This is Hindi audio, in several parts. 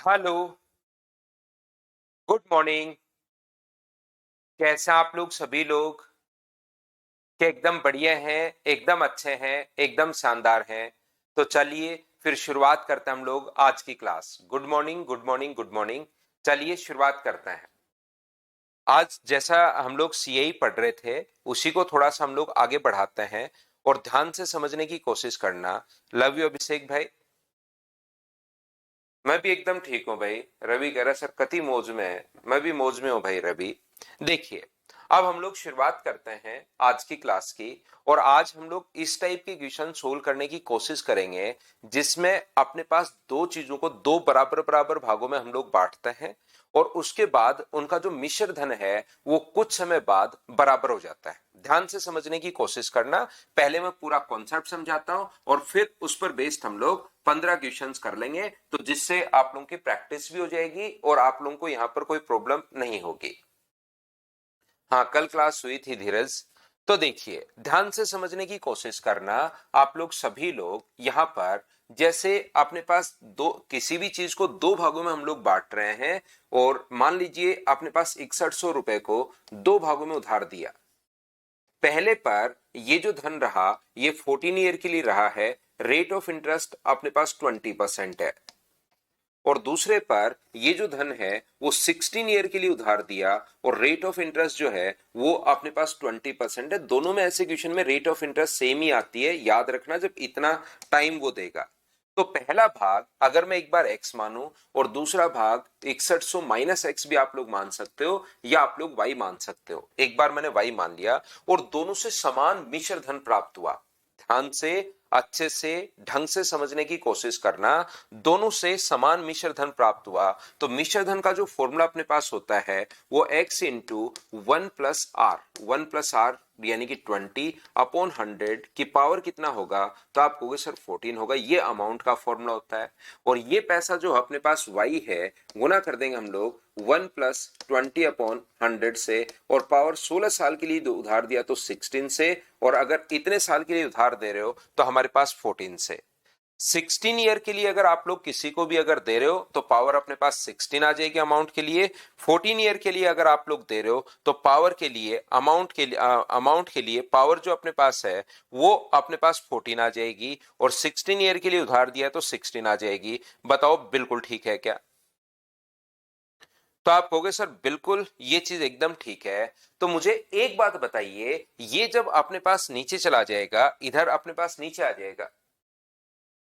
हेलो। Good morning. कैसे हैं आप लोग सभी लोग? कि एकदम बढ़िया हैं, एकदम अच्छे हैं, एकदम शानदार हैं। तो चलिए फिर शुरुआत करते हैं हम लोग आज की class. Good morning, good morning, good morning. चलिए शुरुआत करते हैं। आज जैसा हम लोग सीए पढ़ रहे थे उसी को थोड़ा सा हम लोग आगे बढ़ाते हैं और ध्यान से समझने की कोशिश करना। लव यू अभिषेक भाई। मैं भी एकदम ठीक हूँ भाई। रवि कह रहा सर कति मौज में है। मैं भी मौज में हूँ भाई रवि। देखिए, अब हम लोग शुरुआत करते हैं आज की क्लास की। और आज हम लोग इस टाइप के क्वेश्चन सोल्व करने की कोशिश करेंगे जिसमें अपने पास दो चीजों को दो बराबर बराबर भागों में हम लोग बांटते हैं और उसके बाद उनका जो मिश्र धन है वो कुछ समय बाद बराबर हो जाता है। ध्यान से समझने की कोशिश करना। पहले मैं पूरा कॉन्सेप्ट समझाता हूं और फिर उस पर बेस्ड हम लोग 15 क्वेश्चंस कर लेंगे, तो जिससे आप लोगों की प्रैक्टिस भी हो जाएगी और आप लोगों को यहां पर कोई प्रॉब्लम नहीं होगी। हाँ, कल क्लास हुई थी धीरज। तो देखिए, ध्यान से समझने की कोशिश करना। आप लोग सभी लोग यहां पर जैसे अपने पास दो किसी भी चीज को दो भागों में हम लोग बांट रहे हैं और मान लीजिए अपने पास 6100 रुपए को दो भागों में उधार दिया। पहले पर ये जो धन रहा ये 14 ईयर के लिए रहा है। रेट ऑफ इंटरेस्ट अपने पास 20% है। और दूसरे पर ये जो धन है वो 16 ईयर के लिए उधार दिया और रेट ऑफ इंटरेस्ट जो है वो अपने पास 20% है। दोनों में ऐसे क्वेश्चन में रेट ऑफ इंटरेस्ट सेम ही आती है, याद रखना जब इतना टाइम वो देगा। तो पहला भाग अगर मैं एक बार x मानूं और दूसरा भाग 6100 माइनस एक्स भी आप लोग मान सकते हो या आप लोग y मान सकते हो। एक बार मैंने y मान लिया और दोनों से समान मिश्र धन प्राप्त हुआ। ध्यान से अच्छे से ढंग से समझने की कोशिश करना। दोनों से समान मिश्र धन प्राप्त हुआ तो मिश्र धन का जो फॉर्मूला अपने पास होता है वो x इंटू 1 प्लस आर यानी कि 20 अपॉन 100 की पावर कितना होगा, तो आप कहोगे सर 14 होगा। ये अमाउंट का फॉर्मूला होता है। और ये पैसा जो अपने पास y है गुना कर देंगे हम लोग 1 + 20 अपॉन 100 से और पावर 16 साल के लिए उधार दिया तो 16 से और अगर इतने साल के लिए उधार दे रहे हो तो हमारे पास 14 से। 16 ईयर के लिए अगर आप लोग किसी को भी अगर दे रहे हो तो पावर अपने पास 16 आ जाएगी अमाउंट के लिए। 14 ईयर के लिए अगर आप लोग दे रहे हो तो पावर के लिए अमाउंट के लिए पावर जो अपने पास है वो अपने पास 14 आ जाएगी और 16 ईयर के लिए उधार दिया तो 16 आ जाएगी। बताओ बिल्कुल ठीक है क्या? तो आप कहोगे सर बिल्कुल ये चीज एकदम ठीक है। तो मुझे एक बात बताइए, ये जब अपने पास नीचे चला जाएगा इधर अपने पास नीचे आ जाएगा।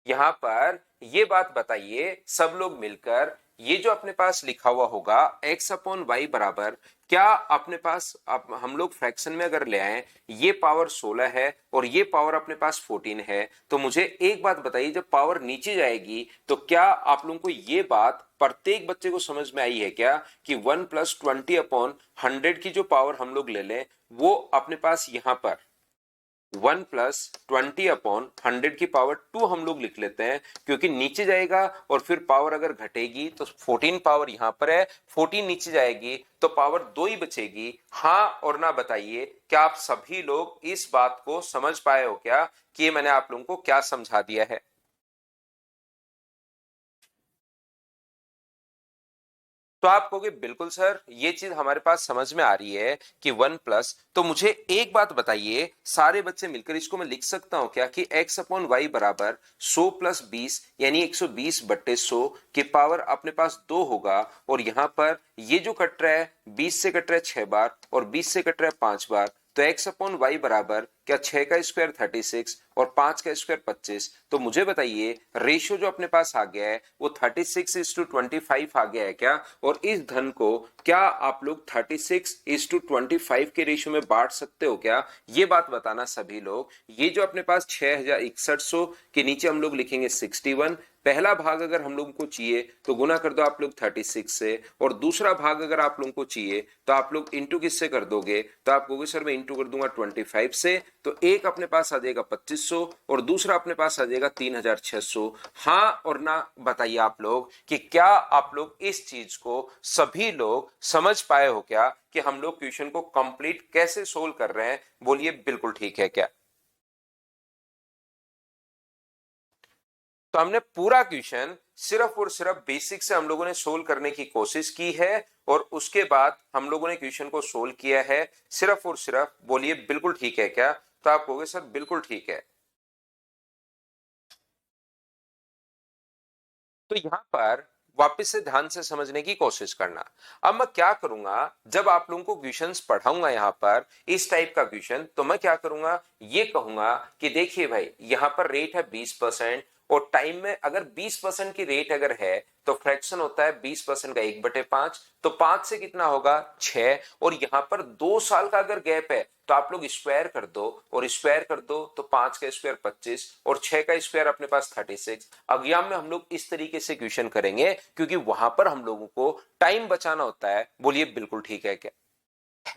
यहां पर ये बात बताइए सब लोग मिलकर, ये जो अपने पास लिखा हुआ होगा x अपॉन वाई बराबर, क्या अपने पास अब हम लोग फ्रैक्शन में अगर ले आए ये पावर 16 है और ये पावर अपने पास 14 है, तो मुझे एक बात बताइए जब पावर नीचे जाएगी तो क्या आप लोगों को ये बात प्रत्येक बच्चे को समझ में आई है क्या कि 1 + 20 अपॉन 100 की जो पावर हम लोग ले लें वो अपने पास यहां पर 1 + 20 अपॉन 100 की पावर 2 हम लोग लिख लेते हैं क्योंकि नीचे जाएगा और फिर पावर अगर घटेगी तो 14 पावर यहां पर है, 14 नीचे जाएगी तो पावर 2 ही बचेगी। हाँ और ना बताइए, क्या आप सभी लोग इस बात को समझ पाए हो क्या कि मैंने आप लोगों को क्या समझा दिया है? तो आप कहोगे बिल्कुल सर ये चीज हमारे पास समझ में आ रही है कि 1 प्लस। तो मुझे एक बात बताइए, सारे बच्चे मिलकर इसको मैं लिख सकता हूं क्या कि x अपॉन वाई बराबर 100 + 20 यानी 120/100 की पावर अपने पास 2 होगा। और यहां पर ये जो कट रहा है 20 से कट रहा है 6 बार और 20 से कट रहा है 5 बार, तो x अपॉन वाई बराबर क्या 6 का स्क्वायर 36 और 5 का स्क्वायर 25। तो मुझे बताइए रेशियो जो अपने पास आ गया है वो 36:25 आ गया है क्या? और इस धन को क्या आप लोग 36:25 के रेशियो में बांट सकते हो क्या? ये बात बताना सभी लोग। ये जो अपने पास 6100 के नीचे हम लोग लिखेंगे 61। पहला भाग अगर हम लोगों को चाहिए तो गुना कर दो आप लोग 36 से और दूसरा भाग अगर आप लोगों को चाहिए तो आप लोग इंटू किससे कर दोगे, तो आप कहोगे सर मैं इंटू कर दूंगा 25 से। तो एक अपने पास आ जाएगा 2500 और दूसरा अपने पास आ जाएगा 3600। हाँ और ना बताइए आप लोग कि क्या आप लोग इस चीज को सभी लोग समझ पाए हो क्या कि हम लोग क्वेश्चन को कंप्लीट कैसे सोल्व कर रहे हैं? बोलिए बिल्कुल ठीक है क्या? तो हमने पूरा क्वेश्चन सिर्फ और सिर्फ बेसिक से हम लोगों ने सोल्व करने की कोशिश की है और उसके बाद हम लोगों ने क्वेश्चन को सोल्व किया है सिर्फ और सिर्फ। बोलिए बिल्कुल ठीक है क्या? तो आप कहोगे सर बिल्कुल ठीक है। तो यहां पर वापस से ध्यान से समझने की कोशिश करना। अब मैं क्या करूंगा, जब आप लोगों को क्वेश्चंस पढ़ाऊंगा यहां पर इस टाइप का क्वेश्चन, तो मैं क्या करूंगा, ये कहूंगा कि देखिए भाई यहां पर रेट है 20% और टाइम में अगर 20% की रेट अगर है तो फ्रैक्शन होता है 20% का 1/5, तो 5 से कितना होगा 6, और यहां पर 2 साल का अगर गैप है तो आप लोग स्क्वायर कर दो, और स्क्वायर कर दो तो 5 का स्क्वायर 25 और 6 का स्क्वायर अपने पास 36। एग्जाम में हम लोग इस तरीके से क्वेश्चन करेंगे क्योंकि वहां पर हम लोगों को टाइम बचाना होता है। बोलिए बिल्कुल ठीक है क्या?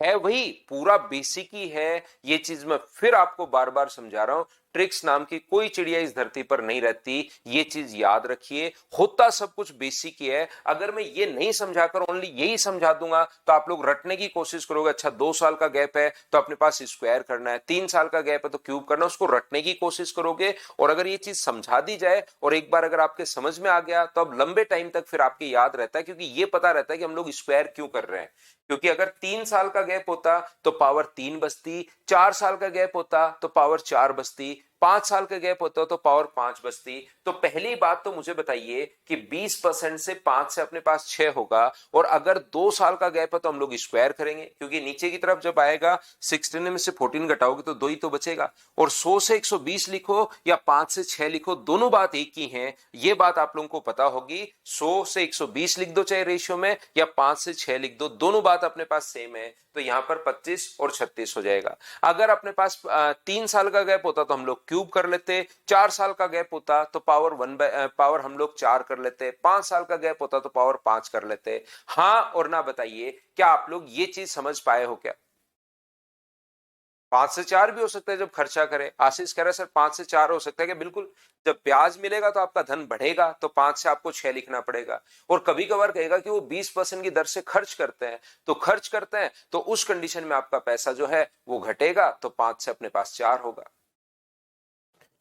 है वही पूरा बेसिक ही है। ये चीज मैं फिर आपको बार बार समझा रहा हूं, ट्रिक्स नाम की कोई चिड़िया इस धरती पर नहीं रहती, ये चीज याद रखिए। होता सब कुछ बेसिक ही है। अगर मैं ये नहीं समझाकर ओनली यही समझा दूंगा तो आप लोग रटने की कोशिश करोगे। अच्छा 2 साल का गैप है तो अपने पास स्क्वायर करना है, 3 साल का गैप है तो क्यूब करना है, उसको रटने की कोशिश करोगे। और अगर ये चीज समझा दी जाए और एक बार अगर आपके समझ में आ गया तो अब लंबे टाइम तक फिर आपके याद रहता है, क्योंकि ये पता रहता है कि हम लोग स्क्वायर क्यों कर रहे हैं। क्योंकि अगर 3 साल का गैप होता तो पावर 3 बचती, 4 साल का गैप होता तो पावर 4 बचती, 5 साल का गैप होता तो पावर 5 बचती। तो पहली बात तो मुझे बताइए कि 20% से 5 से अपने पास 6 होगा, और अगर 2 साल का गैप है तो हम लोग स्क्वायर करेंगे, क्योंकि नीचे की तरफ जब आएगा 16 में से 14 घटाओगे तो 2 ही तो बचेगा। और 100 से 120 लिखो या 5 से 6 लिखो, दोनों बात एक ही है। ये बात आप लोगों को पता होगी। 100 से 120 लिख दो चाहे रेशियो में, या 5 से 6 लिख दो, दोनों बात अपने पास सेम है। तो यहां पर 25 और 36 हो जाएगा। अगर अपने पास 3 साल का गैप होता तो हम लोग क्यूब कर लेते, 4 साल का गैप होता तो पावर हम लोग 4 कर लेते, 5 साल का गैप होता तो पावर 5 कर लेते। हाँ और ना बताइए, क्या आप लोग ये चीज समझ पाए हो क्या? 5 से 4 भी हो सकता है जब खर्चा करे। आशीष कह रहा है सर 5 से 4 हो सकता है कि बिल्कुल, जब ब्याज मिलेगा तो आपका धन बढ़ेगा तो 5 से आपको 6 लिखना पड़ेगा। और कभी कभार कहेगा कि वो 20% की दर से खर्च करते हैं, तो खर्च करते हैं तो उस कंडीशन में आपका पैसा जो है वो घटेगा, तो 5 से अपने पास 4 होगा।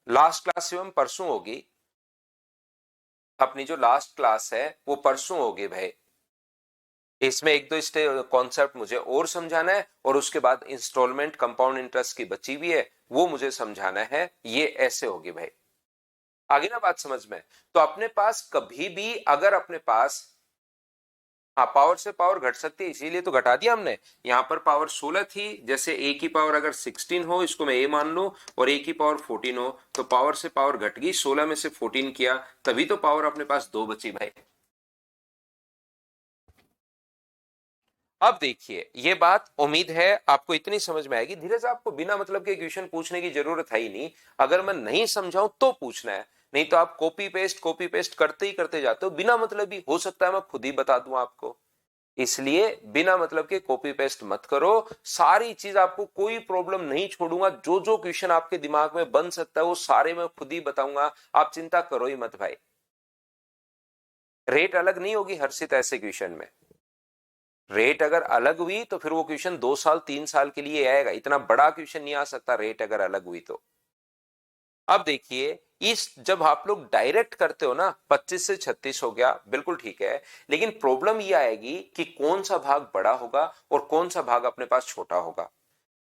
लास्ट क्लास एवं परसों होगी, अपनी जो लास्ट क्लास है वो परसों होगी भाई। इसमें एक दो स्टे कॉन्सेप्ट मुझे और समझाना है, और उसके बाद इंस्टॉलमेंट कंपाउंड इंटरेस्ट की बची हुई है वो मुझे समझाना है। ये ऐसे होगी भाई। आगे ना बात समझ में? तो अपने पास कभी भी अगर अपने पास, हाँ पावर से पावर घट सकती है इसीलिए तो घटा दिया हमने। यहां पर पावर 16 थी, जैसे ए की पावर अगर 16 हो, इसको मैं ए मान लूं, और ए की पावर 14 हो, तो पावर से पावर घट गई, 16 में से 14 किया, तभी तो पावर अपने पास 2 बची भाई। अब देखिए ये बात उम्मीद है आपको इतनी समझ में आएगी। धीरे से आपको बिना मतलब के क्वेश्चन पूछने की जरूरत है ही नहीं। अगर मैं नहीं समझाऊं तो पूछना है, नहीं तो आप कॉपी पेस्ट करते ही करते जाते हो बिना मतलब ही। हो सकता है मैं खुद ही बता दूं आपको, इसलिए बिना मतलब के कॉपी पेस्ट मत करो। सारी चीज आपको कोई प्रॉब्लम नहीं छोड़ूंगा, जो जो क्वेश्चन आपके दिमाग में बन सकता है वो सारे मैं खुद ही बताऊंगा। आप चिंता करो ही मत भाई। रेट अलग नहीं होगी हर्षित ऐसे क्वेश्चन में। रेट अगर अलग हुई तो फिर वो क्वेश्चन 2 साल 3 साल के लिए आएगा, इतना बड़ा क्वेश्चन नहीं आ सकता रेट अगर अलग हुई तो। अब देखिए इस जब आप लोग डायरेक्ट करते हो ना, 25 से 36 हो गया बिल्कुल ठीक है, लेकिन प्रॉब्लम ये आएगी कि कौन सा भाग बड़ा होगा और कौन सा भाग अपने पास छोटा होगा।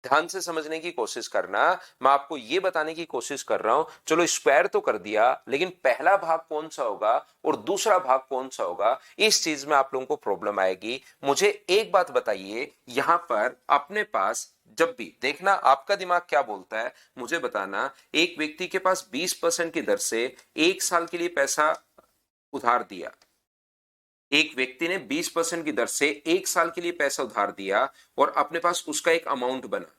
ध्यान से समझने की कोशिश करना। मैं आपको यह बताने की कोशिश कर रहा हूं, चलो स्क्वायर तो कर दिया, लेकिन पहला भाग कौन सा होगा और दूसरा भाग कौन सा होगा, इस चीज में आप लोगों को प्रॉब्लम आएगी। मुझे एक बात बताइए, यहां पर अपने पास जब भी देखना आपका दिमाग क्या बोलता है मुझे बताना। एक व्यक्ति के पास 20% की दर से 1 साल के लिए पैसा उधार दिया, एक व्यक्ति ने 20% की दर से 1 साल के लिए पैसा उधार दिया और अपने पास उसका एक अमाउंट बना।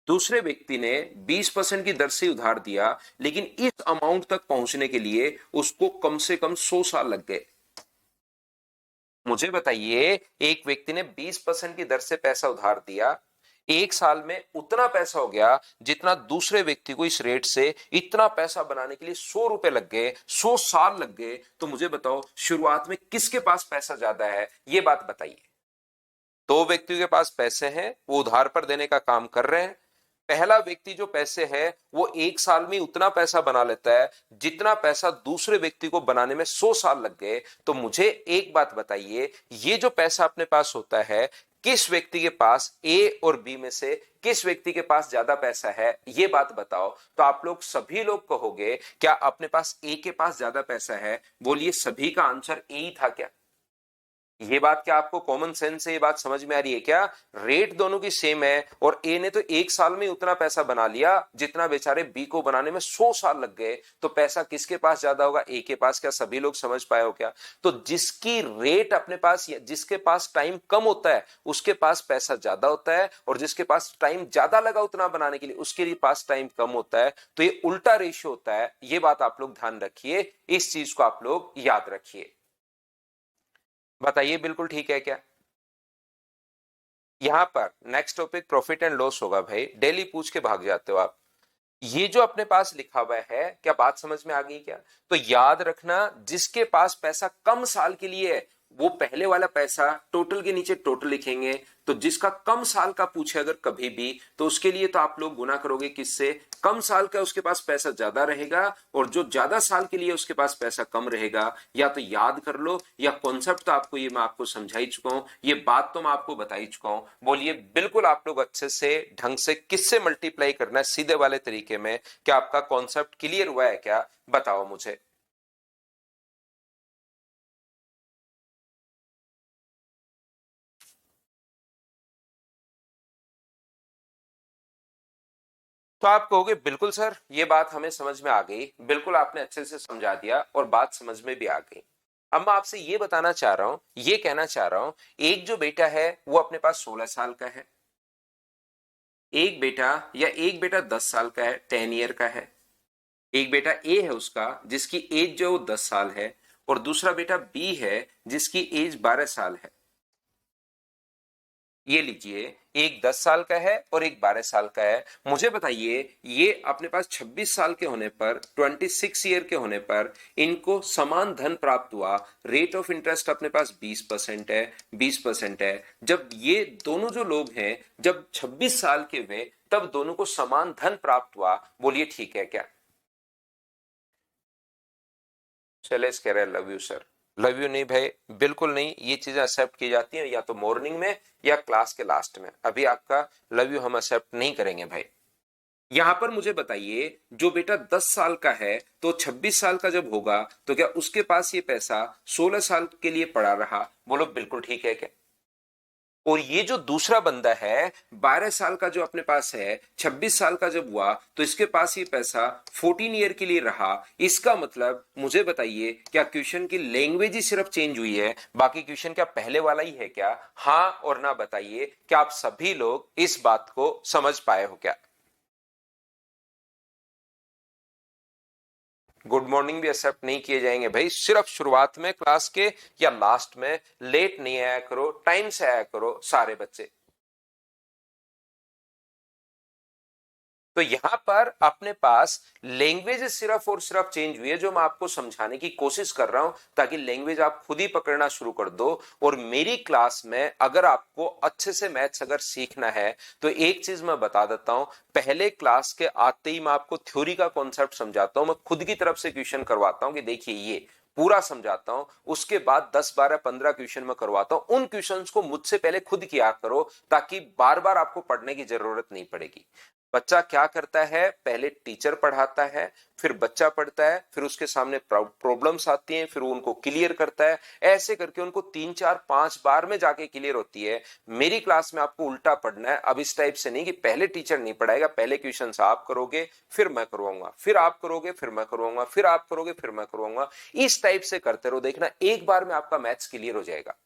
दूसरे व्यक्ति ने 20% की दर से उधार दिया, लेकिन इस अमाउंट तक पहुंचने के लिए उसको कम से कम 100 साल लग गए। मुझे बताइए, एक व्यक्ति ने 20% की दर से पैसा उधार दिया, 1 साल में उतना पैसा हो गया जितना दूसरे व्यक्ति को इस रेट से इतना पैसा बनाने के लिए 100 रुपए लग गए, 100 साल लग गए। तो मुझे बताओ शुरुआत में किसके पास पैसा ज्यादा है, ये बात बताइए। दो व्यक्तियों के पास पैसे हैं, वो उधार पर देने का काम कर रहे हैं, पहला व्यक्ति जो पैसे है वो 1 साल में उतना पैसा बना लेता है जितना पैसा दूसरे व्यक्ति को बनाने में 100 साल लग गए। तो मुझे एक बात बताइए, ये जो पैसा अपने पास होता है, किस व्यक्ति के पास, ए और बी में से किस व्यक्ति के पास ज्यादा पैसा है, ये बात बताओ। तो आप लोग सभी लोग कहोगे क्या अपने पास ए के पास ज्यादा पैसा है? बोलिए सभी का आंसर ए ही था क्या? ये बात क्या आपको कॉमन सेंस से ये बात समझ में आ रही है क्या? रेट दोनों की सेम है और ए ने तो 1 साल में उतना पैसा बना लिया जितना बेचारे बी को बनाने में 100 साल लग गए। तो पैसा किसके पास ज्यादा होगा? ए के पास। क्या सभी लोग समझ पाए हो क्या? तो जिसकी रेट अपने पास, जिसके पास टाइम कम होता है उसके पास पैसा ज्यादा होता है, और जिसके पास टाइम ज्यादा लगा उतना बनाने के लिए उसके पास टाइम कम होता है। तो ये उल्टा रेशियो होता है। ये बात आप लोग ध्यान रखिए, इस चीज को आप लोग याद रखिए। बताइए बिल्कुल ठीक है क्या? यहां पर next topic profit and loss होगा भाई, डेली पूछ के भाग जाते हो आप। ये जो अपने पास लिखा हुआ है, क्या बात समझ में आ गई क्या? तो याद रखना, जिसके पास पैसा कम साल के लिए है वो पहले वाला पैसा टोटल के नीचे टोटल लिखेंगे। तो जिसका कम साल का पूछे अगर कभी भी, तो उसके लिए तो आप लोग गुना करोगे किससे? कम साल का उसके पास पैसा ज्यादा रहेगा, और जो ज्यादा साल के लिए उसके पास पैसा कम रहेगा। या तो याद कर लो, या कॉन्सेप्ट तो आपको ये मैं आपको समझा ही चुका हूं, ये बात तो मैं आपको बता ही चुका हूं। बोलिए बिल्कुल आप लोग अच्छे से ढंग से किससे मल्टीप्लाई करना है सीधे वाले तरीके में। क्या आपका कॉन्सेप्ट क्लियर हुआ है क्या? बताओ मुझे। तो आप कहोगे बिल्कुल सर ये बात हमें समझ में आ गई, बिल्कुल आपने अच्छे से समझा दिया और बात समझ में भी आ गई। अब मैं आपसे ये बताना चाह रहा हूं, ये कहना चाह रहा हूं, एक जो बेटा है वो अपने पास 16 साल का है, एक बेटा 10 साल का है, 10 ईयर का है। एक बेटा ए है उसका जिसकी एज जो 10 साल है, और दूसरा बेटा बी है जिसकी एज 12 साल है। ये लीजिए, एक 10 साल का है और एक 12 साल का है। मुझे बताइए, ये अपने पास 26 साल के होने पर, 26 ईयर के होने पर इनको समान धन प्राप्त हुआ। रेट ऑफ इंटरेस्ट अपने पास 20% है, 20% है। जब ये दोनों जो लोग हैं जब 26 साल के हुए तब दोनों को समान धन प्राप्त हुआ। बोलिए ठीक है क्या? शैलेश कह रहे हैं love you sir. Love you नहीं भाई, बिल्कुल नहीं। ये चीजें एक्सेप्ट की जाती हैं या तो मॉर्निंग में या क्लास के लास्ट में। अभी आपका लव यू हम एक्सेप्ट नहीं करेंगे भाई। यहां पर मुझे बताइए, जो बेटा 10 साल का है तो 26 साल का जब होगा तो क्या उसके पास ये पैसा 16 साल के लिए पड़ा रहा? बोलो बिल्कुल ठीक है क्या? और ये जो दूसरा बंदा है 12 साल का जो अपने पास है, 26 साल का जब हुआ तो इसके पास ये पैसा 14 ईयर के लिए रहा। इसका मतलब मुझे बताइए, क्या क्वेश्चन की लैंग्वेज ही सिर्फ चेंज हुई है, बाकी क्वेश्चन क्या पहले वाला ही है क्या? हाँ और ना बताइए, क्या आप सभी लोग इस बात को समझ पाए हो क्या? गुड मॉर्निंग भी एक्सेप्ट नहीं किए जाएंगे भाई, सिर्फ शुरुआत में क्लास के या लास्ट में। लेट नहीं आया करो, टाइम से आया करो सारे बच्चे। तो यहां पर अपने पास लैंग्वेज सिर्फ और सिर्फ चेंज हुई है, जो मैं आपको समझाने की कोशिश कर रहा हूं ताकि लैंग्वेज आप खुद ही पकड़ना शुरू कर दो। और मेरी क्लास में अगर आपको अच्छे से मैथ्स अगर सीखना है तो एक चीज मैं बता देता हूं, पहले क्लास के आते ही मैं आपको थ्योरी का कॉन्सेप्ट समझाता हूं, मैं खुद की तरफ से क्वेश्चन करवाता हूं कि देखिए ये पूरा समझाता हूं। उसके बाद 10 12 15 क्वेश्चन में करवाता हूं। उन क्वेश्चंस को मुझसे पहले खुद किया करो ताकि बार बार आपको पढ़ने की जरूरत नहीं पड़ेगी। बच्चा क्या करता है, पहले टीचर पढ़ाता है, फिर बच्चा पढ़ता है, फिर उसके सामने प्रॉब्लम्स आती हैं, फिर वो उनको क्लियर करता है। ऐसे करके उनको 3 4 5 बार में जाके क्लियर होती है। मेरी क्लास में आपको उल्टा पढ़ना है। अब इस टाइप से नहीं कि पहले टीचर नहीं पढ़ाएगा, पहले क्वेश्चन आप करोगे फिर मैं करवाऊंगा, फिर आप करोगे फिर मैं करवाऊंगा, फिर आप करोगे फिर मैं करवाऊंगा। इस टाइप से करते रहो, देखना एक बार में आपका मैथ्स क्लियर हो जाएगा।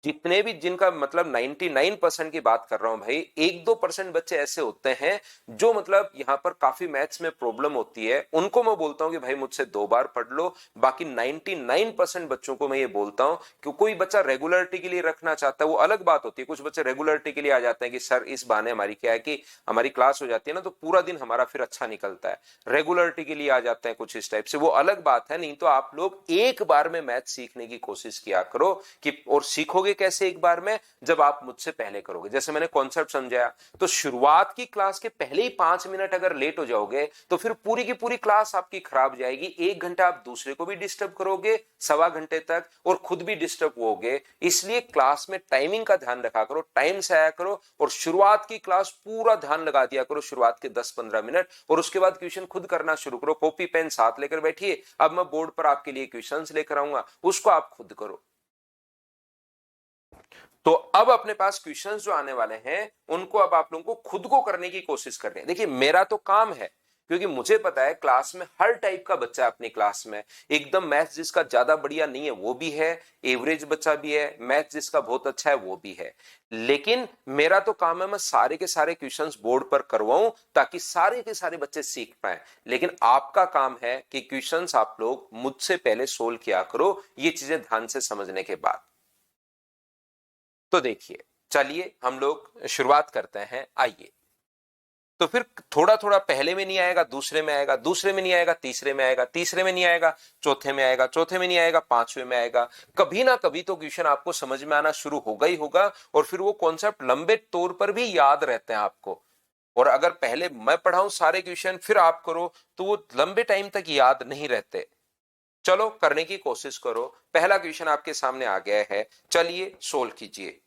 जितने भी, जिनका मतलब 99% की बात कर रहा हूं भाई, 1 2% बच्चे ऐसे होते हैं जो मतलब यहां पर काफी मैथ्स में प्रॉब्लम होती है, उनको मैं बोलता हूं कि भाई मुझसे 2 बार पढ़ लो। बाकी 99% बच्चों को मैं ये बोलता हूं कि कोई बच्चा रेगुलरिटी के लिए रखना चाहता है वो अलग बात होती है। कुछ बच्चे रेगुलरिटी के लिए आ जाते हैं कि सर इस बहाने हमारी क्या है कि हमारी क्लास हो जाती है ना तो पूरा दिन हमारा फिर अच्छा निकलता है, रेगुलरिटी के लिए आ जाते हैं कुछ इस टाइप से, वो अलग बात है। नहीं तो आप लोग एक बार में मैथ सीखने की कोशिश किया करो कि, और सीखोगे करोगे कैसे एक बार में, जब आप मुझसे पहले करोगे। जैसे मैंने कॉन्सेप्ट समझाया, तो शुरुआत की क्लास के पहले ही 5 मिनट अगर लेट हो जाओगे तो फिर पूरी की पूरी क्लास आपकी खराब जाएगी। 1 घंटा आप दूसरे को भी डिस्टर्ब करोगे, 1.25 घंटे तक, और खुद भी डिस्टर्ब होगे। इसलिए क्लास में टाइमिंग का ध्यान रखा करो, टाइम से आया करो, और शुरुआत की क्लास पूरा ध्यान लगा दिया करो, शुरुआत के 10-15 मिनट, और उसके बाद क्वेश्चन खुद करना शुरू करो। कॉपी पेन साथ लेकर बैठिए, अब मैं बोर्ड पर आपके लिए क्वेश्चंस लेकर आऊंगा, उसको आप खुद करो। तो अब अपने पास क्वेश्चंस जो आने वाले हैं उनको अब आप लोगों को खुद को करने की कोशिश करनी है। देखिए मेरा तो काम है, क्योंकि मुझे पता है क्लास में हर टाइप का बच्चा है अपनी क्लास में। एकदम मैथ जिसका ज्यादा बढ़िया नहीं है वो भी है, एवरेज बच्चा भी है, मैथ जिसका बहुत अच्छा है वो भी है। लेकिन मेरा तो काम है मैं सारे के सारे क्वेश्चंस बोर्ड पर करवाऊं ताकि सारे के सारे बच्चे सीख पाए। लेकिन आपका काम है कि क्वेश्चंस आप लोग मुझसे पहले सोल्व किया करो, ये चीजें ध्यान से समझने के बाद। तो देखिए, चलिए हम लोग शुरुआत करते हैं, आइए। तो फिर थोड़ा थोड़ा पहले में नहीं आएगा दूसरे में आएगा, दूसरे में नहीं आएगा तीसरे में आएगा, तीसरे में नहीं आएगा चौथे में आएगा, चौथे में नहीं आएगा पांचवें में आएगा। कभी ना कभी तो क्वेश्चन आपको समझ में आना शुरू होगा ही होगा, और फिर वो कॉन्सेप्ट लंबे तौर पर भी याद रहते हैं आपको। और अगर पहले मैं पढ़ाऊं सारे क्वेश्चन फिर आप करो तो वो लंबे टाइम तक याद नहीं रहते। चलो करने की कोशिश करो। पहला क्वेश्चन आपके सामने आ गया है, चलिए सोल्व कीजिए।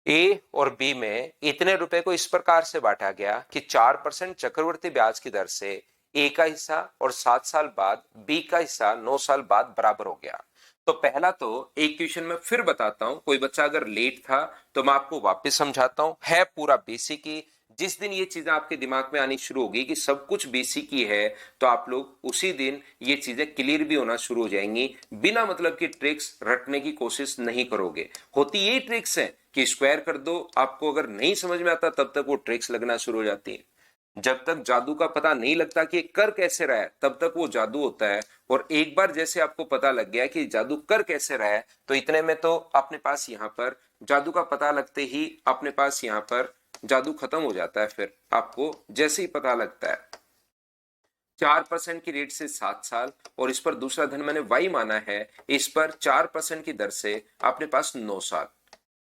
ए और बी में इतने रुपए को इस प्रकार से बांटा गया कि 4% चक्रवर्ती ब्याज की दर से ए का हिस्सा और 7 साल बाद बी का हिस्सा 9 साल बाद बराबर हो गया। तो पहला तो एक क्वेश्चन में फिर बताता हूं, कोई बच्चा अगर लेट था तो मैं आपको वापस समझाता हूं, है पूरा बेसिक ही। जिस दिन ये चीजें आपके दिमाग में आनी शुरू होगी कि सब कुछ बेसिक ही है, तो आप लोग उसी दिन ये चीजें क्लियर भी होना शुरू हो जाएंगी। बिना मतलब की ट्रिक्स रटने की कोशिश नहीं करोगे। होती यही ट्रिक्स है कि स्क्वायर कर दो, आपको अगर नहीं समझ में आता तब तक वो ट्रिक्स लगना शुरू हो जाती है। जब तक जादू का पता नहीं लगता कि कर कैसे रहा है तब तक वो जादू होता है। और एक बार जैसे आपको पता लग गया कि जादू कर कैसे रहा है, तो इतने में तो अपने पास यहाँ पर जादू का पता लगते ही अपने पास यहाँ पर जादू खत्म हो जाता है। फिर आपको जैसे ही पता लगता है 4% की रेट से 7 साल, और इस पर दूसरा धन मैंने वाई माना है, इस पर 4% की दर से अपने पास 9 साल।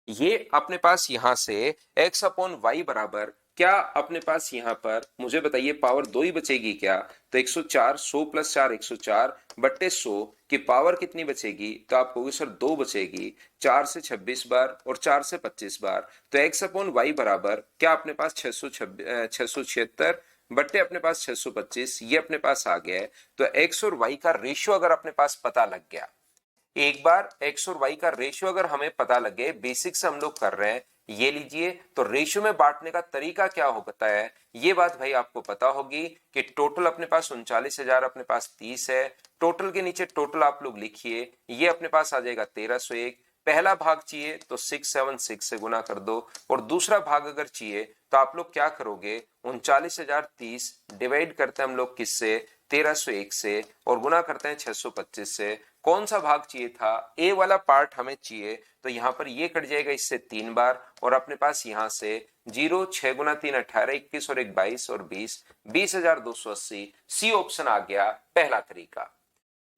ये अपने पास यहां से x अपॉन वाई बराबर क्या अपने पास यहां पर मुझे बताइए, पावर 2 ही बचेगी क्या? तो 104, 100 प्लस 4 104 बट्टे 100 की पावर कितनी बचेगी? तो आप कहोगे सर 2 बचेगी। 4 से 26 बार और 4 से 25 बार, तो x अपॉन वाई बराबर क्या अपने पास 676 बट्टे अपने पास 625, ये अपने पास आ गया है। तो x और y का रेशियो अगर अपने पास पता लग गया, एक बार x और y का रेशियो अगर हमें पता लगे, बेसिक से हम लोग कर रहे हैं, ये लीजिए। तो रेशियो में बांटने का तरीका क्या होता है, ये बात भाई आपको पता होगी कि टोटल अपने पास 39,000 अपने पास 30 है। टोटल के नीचे टोटल आप लोग लिखिए, ये अपने पास आ जाएगा 1301। पहला भाग चाहिए तो 676 से गुना कर दो, और दूसरा भाग अगर चाहिए तो आप लोग क्या करोगे, 39,030 डिवाइड करते हैं हम लोग किससे, 1301 से, और गुना करते हैं 625 से। कौन सा भाग चाहिए था, ए वाला पार्ट हमें चाहिए, तो यहां पर ये कट जाएगा इससे 3 बार, और अपने पास यहां से 0, 6 गुना 3 18, 21 और 1 22 और 20, 20,280। सी ऑप्शन आ गया पहला तरीका।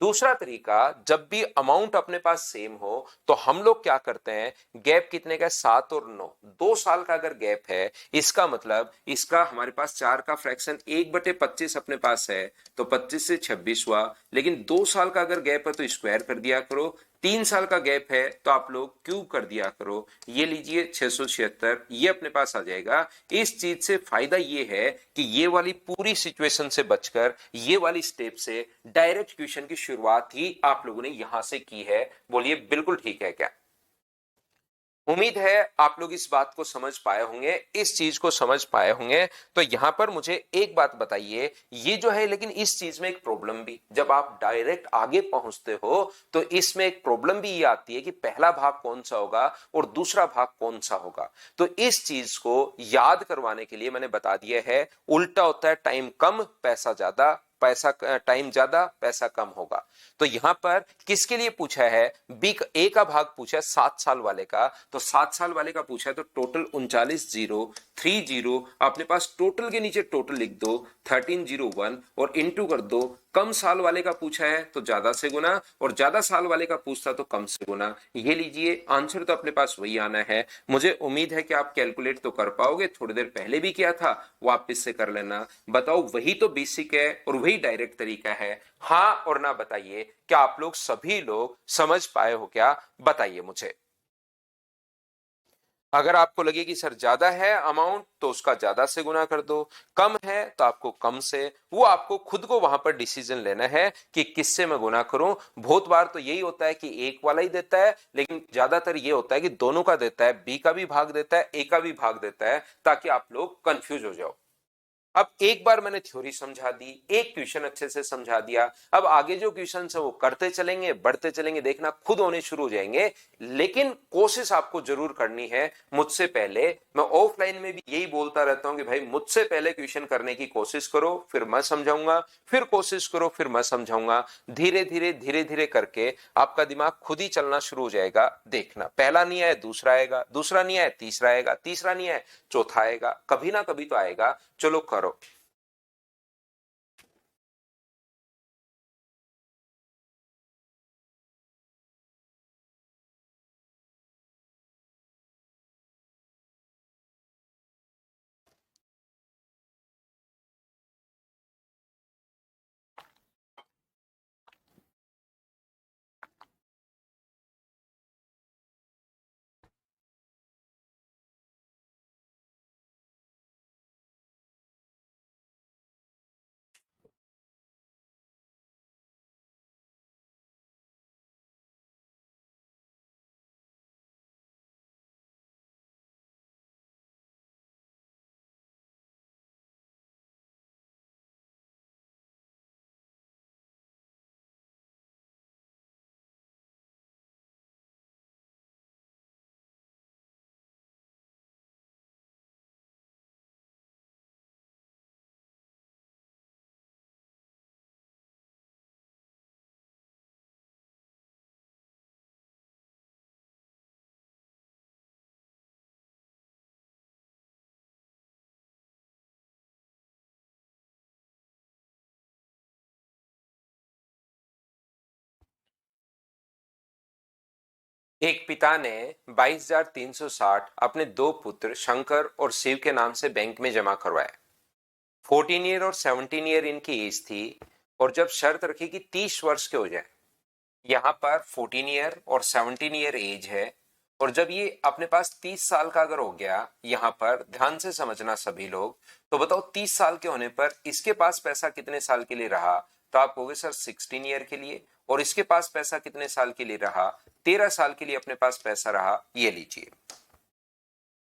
दूसरा तरीका, जब भी अमाउंट अपने पास सेम हो तो हम लोग क्या करते हैं, गैप कितने का, 7 और 9, 2 साल का अगर गैप है, इसका मतलब इसका हमारे पास 4 का फ्रैक्शन 1/25 अपने पास है, तो 25 से 26 हुआ। लेकिन 2 साल का अगर गैप है तो स्क्वायर कर दिया करो, 3 साल का गैप है तो आप लोग क्यूब कर दिया करो। ये लीजिए 676, ये अपने पास आ जाएगा। इस चीज से फायदा ये है कि ये वाली पूरी सिचुएशन से बचकर ये वाली स्टेप से डायरेक्ट क्वेश्चन की शुरुआत ही आप लोगों ने यहां से की है। बोलिए बिल्कुल ठीक है क्या? उम्मीद है आप लोग इस बात को समझ पाए होंगे, इस चीज को समझ पाए होंगे। तो यहां पर मुझे एक बात बताइए, ये जो है लेकिन इस चीज में एक प्रॉब्लम भी, जब आप डायरेक्ट आगे पहुंचते हो तो इसमें एक प्रॉब्लम भी ये आती है कि पहला भाग कौन सा होगा और दूसरा भाग कौन सा होगा। तो इस चीज को याद करवाने के लिए मैंने बता दिया है, उल्टा होता है टाइम कम पैसा ज्यादा, पैसा टाइम ज्यादा पैसा कम होगा। तो यहां पर किसके लिए पूछा है, बी ए का भाग पूछा है 7 साल वाले का, तो 7 साल वाले का पूछा है तो टोटल 39,030 अपने पास टोटल के नीचे टोटल लिख दो 1301 और इंटू कर दो। कम साल वाले का पूछा है तो ज्यादा से गुना, और ज्यादा साल वाले का पूछता तो कम से गुना। ये लीजिए आंसर तो अपने पास वही आना है। मुझे उम्मीद है कि आप कैलकुलेट तो कर पाओगे, थोड़ी देर पहले भी किया था, वापस से कर लेना। बताओ वही तो बेसिक है और वही डायरेक्ट तरीका है। हाँ और ना बताइए, क्या आप लोग सभी लोग समझ पाए हो क्या, बताइए मुझे। अगर आपको लगे कि सर ज्यादा है अमाउंट तो उसका ज्यादा से गुना कर दो, कम है तो आपको कम से, वो आपको खुद को वहां पर डिसीजन लेना है कि किससे मैं गुना करूं। बहुत बार तो यही होता है कि एक वाला ही देता है, लेकिन ज्यादातर ये होता है कि दोनों का देता है, बी का भी भाग देता है, ए का भी भाग देता है, ताकि आप लोग कंफ्यूज हो जाओ। अब एक बार मैंने थ्योरी समझा दी, एक क्वेश्चन अच्छे से समझा दिया, अब आगे जो क्वेश्चन है वो करते चलेंगे, बढ़ते चलेंगे, देखना खुद होने शुरू हो जाएंगे। लेकिन कोशिश आपको जरूर करनी है मुझसे पहले। मैं ऑफलाइन में भी यही बोलता रहता हूं कि भाई मुझसे पहले क्वेश्चन करने की कोशिश करो, फिर मैं समझाऊंगा, फिर कोशिश करो, फिर मैं समझाऊंगा। धीरे धीरे धीरे धीरे करके आपका दिमाग खुद ही चलना शुरू हो जाएगा। देखना पहला नहीं आया दूसरा आएगा, दूसरा नहीं आया तीसरा आएगा, तीसरा नहीं आया चौथा आएगा, कभी ना कभी तो आएगा। चलो करो। एक पिता ने 22,360 अपने दो पुत्र शंकर और शिव के नाम से बैंक में जमा करवाए। 14 ईयर और 17 ईयर इनकी एज थी, और जब शर्त रखी कि 30 वर्ष के हो जाए। यहाँ पर 14 ईयर और 17 ईयर एज है, और जब ये अपने पास 30 साल का अगर हो गया, यहाँ पर ध्यान से समझना सभी लोग, तो बताओ 30 साल के होने पर इसके पास पैसा कितने साल के लिए रहा, तो आप कहोगे सर 16 ईयर के लिए। और इसके पास पैसा कितने साल के लिए रहा, 13 साल के लिए अपने पास पैसा रहा। ये लीजिए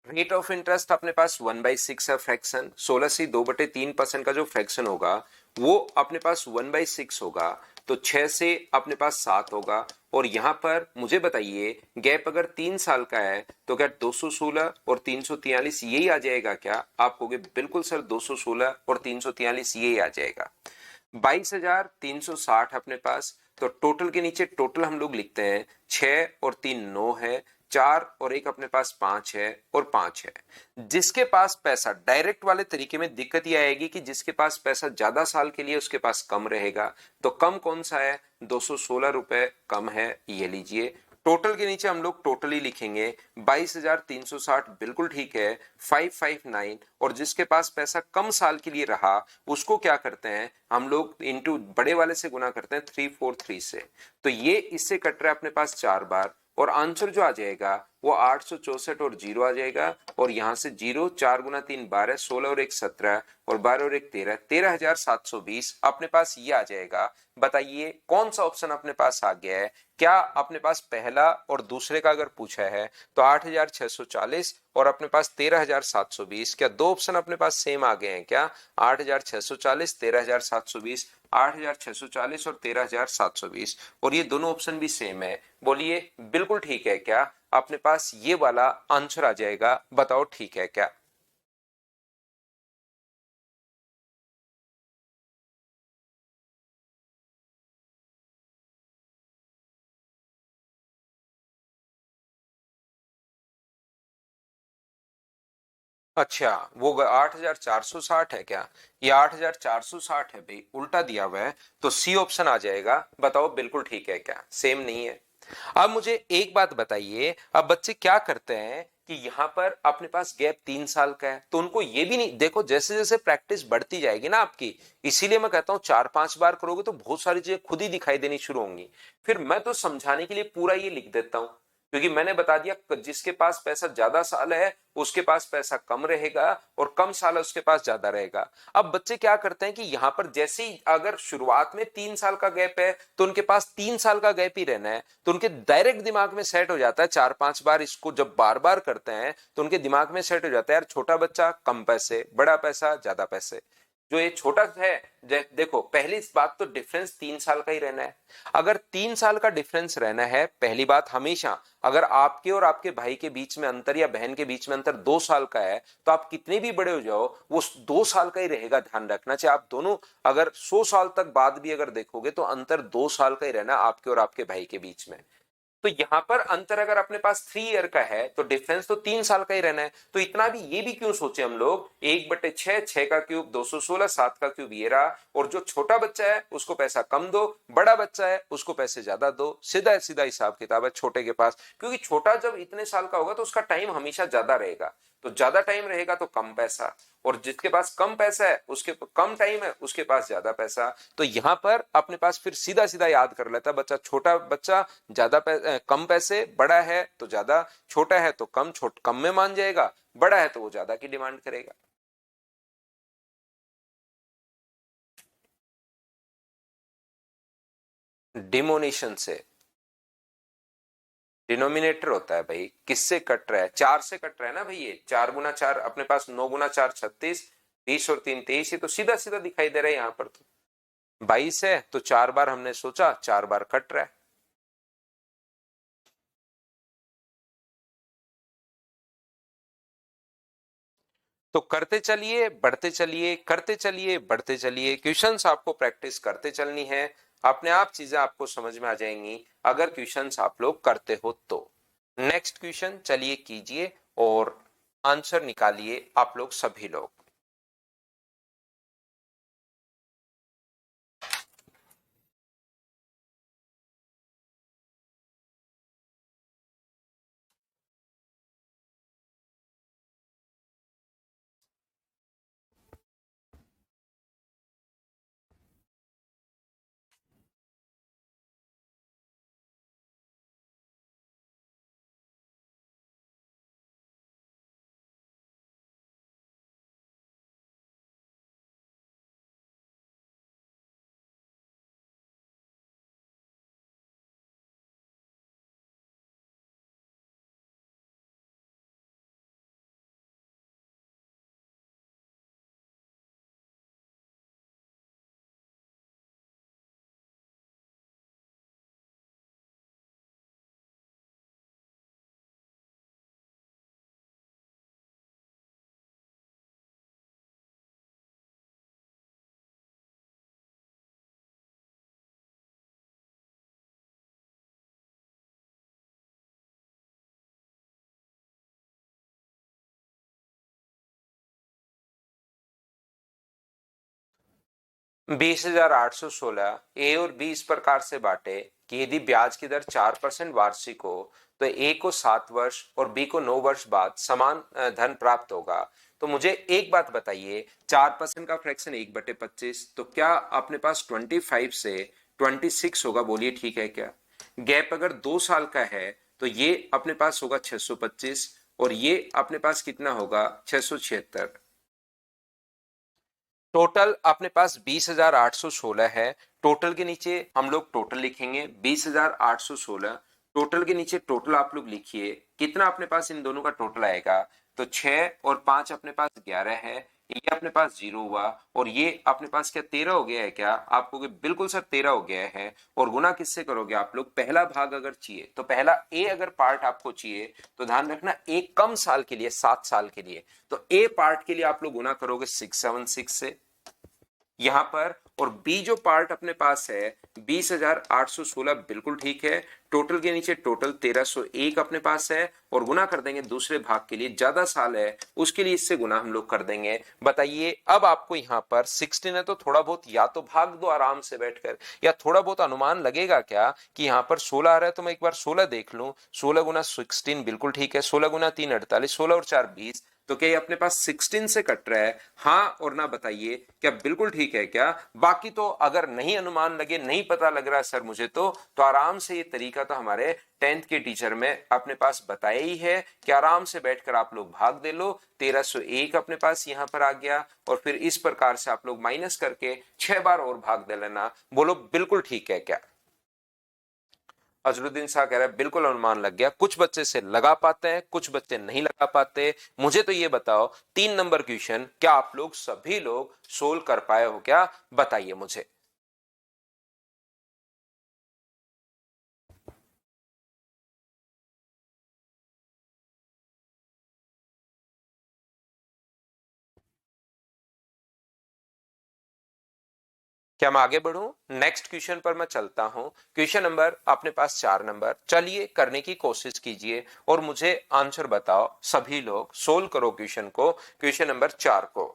रेट ऑफ इंटरेस्ट अपने पास 1/6 है फ्रैक्शन, 16 से 2/3% का जो फ्रैक्शन होगा वो अपने पास 1/6 होगा, तो 6 से अपने पास 7 होगा। और यहां पर मुझे बताइए गैप अगर 3 साल का है तो क्या 216 और 343 यही आ जाएगा क्या? आप कहोगे बिल्कुल सर 216 और 343 यही आ जाएगा। 22,360 अपने पास, तो टोटल के नीचे टोटल हम लोग लिखते हैं 6 और 3 9 है, 4 और 1 अपने पास 5 है और 5 है। जिसके पास पैसा डायरेक्ट वाले तरीके में दिक्कत ये आएगी कि जिसके पास पैसा ज्यादा साल के लिए उसके पास कम रहेगा। तो कम कौन सा है, 216 रुपए कम है, ये लीजिए। टोटल के नीचे हम लोग टोटल ही लिखेंगे, 22,360 बिल्कुल ठीक है, 559। और जिसके पास पैसा कम साल के लिए रहा उसको क्या करते हैं हम लोग, इंटू बड़े वाले से गुना करते हैं 343 से। तो ये इससे कट रहा है अपने पास 4 बार, और आंसर जो आ जाएगा वो 864 और 0 आ जाएगा, और यहां से 0, 4 गुना 3 12, 16 और 1 17, और 12 और 1 13, 13,720 अपने पास ये आ जाएगा। बताइए कौन सा ऑप्शन अपने पास आ गया है? क्या अपने पास पहला और दूसरे का अगर पूछा है तो 8,640 और अपने पास 13,720, क्या दो ऑप्शन अपने पास सेम आ गए हैं क्या? 8,640, 13,720, 8,640 और 13,720, और ये दोनों ऑप्शन भी सेम है। बोलिए बिल्कुल ठीक है क्या? अपने पास ये वाला आंसर आ जाएगा। बताओ ठीक है क्या? अच्छा, वो 8,460 है क्या? ये 8,460 है भाई, उल्टा दिया हुआ है, तो सी ऑप्शन आ जाएगा। बताओ बिल्कुल ठीक है क्या? सेम नहीं है। अब मुझे एक बात बताइए, अब बच्चे क्या करते हैं कि यहां पर अपने पास गैप 3 साल का है, तो उनको ये भी नहीं देखो, जैसे जैसे प्रैक्टिस बढ़ती जाएगी ना आपकी, इसीलिए मैं कहता हूं 4-5 बार करोगे तो बहुत सारी चीजें खुद ही दिखाई देनी शुरू होंगी। फिर मैं तो समझाने के लिए पूरा ये लिख देता हूं, क्योंकि मैंने बता दिया जिसके पास पैसा ज्यादा साल है उसके पास पैसा कम रहेगा, और कम साल है उसके पास ज्यादा रहेगा। अब बच्चे क्या करते हैं कि यहां पर जैसे ही अगर शुरुआत में 3 साल का गैप है तो उनके पास 3 साल का गैप ही रहना है, तो उनके डायरेक्ट दिमाग में सेट हो जाता है। 4-5 बार इसको जब बार बार करते हैं तो उनके दिमाग में सेट हो जाता है, यार छोटा बच्चा कम पैसे, बड़ा पैसा ज्यादा पैसे। जो ये छोटा है, देखो पहली बात तो डिफरेंस 3 साल का ही रहना है। अगर 3 साल का डिफरेंस रहना है, पहली बात हमेशा, अगर आपके और आपके भाई के बीच में अंतर या बहन के बीच में अंतर 2 साल का है, तो आप कितने भी बड़े हो जाओ वो 2 साल का ही रहेगा। ध्यान रखना चाहिए, आप दोनों अगर 100 साल तक बाद भी अगर देखोगे तो अंतर 2 साल का ही रहना आपके और आपके भाई के बीच में। तो यहां पर अंतर अगर अपने पास 3 ईयर का है तो डिफरेंस तो 3 साल का ही रहना है। तो इतना भी ये भी क्यों सोचे हम लोग, 1/6, 6 का क्यूब 216, 7 का क्यूब ये रहा, और जो छोटा बच्चा है उसको पैसा कम दो, बड़ा बच्चा है उसको पैसे ज्यादा दो। सीधा सीधा हिसाब किताब है छोटे के पास, क्योंकि छोटा जब इतने साल का होगा तो उसका टाइम हमेशा ज्यादा रहेगा, तो ज्यादा टाइम रहेगा तो कम पैसा, और जिसके पास कम पैसा है उसके कम टाइम है उसके पास ज्यादा पैसा। तो यहां पर अपने पास फिर सीधा सीधा याद कर लेता बच्चा, छोटा बच्चा कम पैसे, बड़ा है तो ज्यादा, छोटा है तो कम में मान जाएगा, बड़ा है तो वो ज्यादा की डिमांड करेगा। डिमोनेशन से डिनोमिनेटर होता है भाई, किससे कट रहा है? 4 से कट रहा है ना भाई, ये 4 गुना 4 अपने पास, 9 गुना 4 36, 20 और 3 23, ये तो सीधा सीधा दिखाई दे रहा है। यहां पर तो 22 है तो 4 बार हमने सोचा, 4 बार कट रहा है। तो करते चलिए, बढ़ते चलिए, करते चलिए, बढ़ते चलिए, क्वेश्चंस आपको प्रैक्टिस करते चलनी है, अपने आप चीजें आपको समझ में आ जाएंगी अगर क्वेश्चंस आप लोग करते हो तो। नेक्स्ट क्वेश्चन चलिए कीजिए, और आंसर निकालिए आप लोग सभी लोग। 20,816 ए और बी इस प्रकार से बांटे कि यदि ब्याज की दर 4% वार्षिक हो तो ए को 7 वर्ष और बी को 9 वर्ष बाद समान धन प्राप्त होगा। तो मुझे एक बात बताइए, 4% का फ्रैक्शन 1/25, तो क्या अपने पास 25 से 26 होगा? बोलिए ठीक है क्या? गैप अगर 2 साल का है तो ये अपने पास होगा 625 और ये अपने पास कितना होगा 676। टोटल अपने पास 20,816 है। टोटल के नीचे हम लोग टोटल लिखेंगे 20,816। टोटल के नीचे टोटल आप लोग लिखिए कितना अपने पास इन दोनों का टोटल आएगा। तो 6 और 5 अपने पास 11 है, ये अपने पास 0 हुआ और ये अपने पास क्या 13 हो गया है क्या? आपको बिल्कुल सर 13 हो गया है। और गुना किससे करोगे आप लोग? पहला भाग अगर चाहिए तो पहला ए अगर पार्ट आपको चाहिए तो ध्यान रखना ए कम साल के लिए 7 साल के लिए, तो ए पार्ट के लिए आप लोग गुना करोगे 676 से यहां पर। और बी जो पार्ट अपने पास है 20,816 बिल्कुल ठीक है। टोटल के नीचे टोटल 1301 अपने पास है और गुना कर देंगे दूसरे भाग के लिए, ज्यादा साल है उसके लिए इससे गुना हम लोग कर देंगे। बताइए अब आपको यहाँ पर 16 है तो थोड़ा बहुत या तो भाग दो आराम से बैठकर, या थोड़ा बहुत अनुमान लगेगा क्या कि यहाँ पर 16 आ रहा है तो मैं एक बार 16 देख लूं। 16 गुना 16 बिल्कुल ठीक है। 16 गुना 3 48, 16 और 4 20। तो क्या ये अपने पास 16 से कट रहा है? हाँ और ना बताइए क्या बिल्कुल ठीक है क्या? बाकी तो अगर नहीं अनुमान लगे, नहीं पता लग रहा है सर मुझे तो आराम से ये तरीका तो हमारे 10th के टीचर में अपने पास बताया ही है कि आराम से बैठकर आप लोग भाग दे लो। 1301 अपने पास यहां पर आ गया और फिर इस प्रकार से आप लोग माइनस करके 6 बार और भाग दे लेना। बोलो बिल्कुल ठीक है क्या? अजरुद्दीन शाह कह रहा है बिल्कुल अनुमान लग गया। कुछ बच्चे से लगा पाते हैं, कुछ बच्चे नहीं लगा पाते। मुझे तो ये बताओ 3 नंबर क्वेश्चन क्या आप लोग सभी लोग सोल्व कर पाए हो क्या? बताइए मुझे। क्या मैं आगे बढ़ूं? नेक्स्ट क्वेश्चन पर मैं चलता हूं। क्वेश्चन नंबर अपने पास 4 नंबर, चलिए करने की कोशिश कीजिए और मुझे आंसर बताओ। सभी लोग सोल्व करो क्वेश्चन को, क्वेश्चन नंबर 4 को।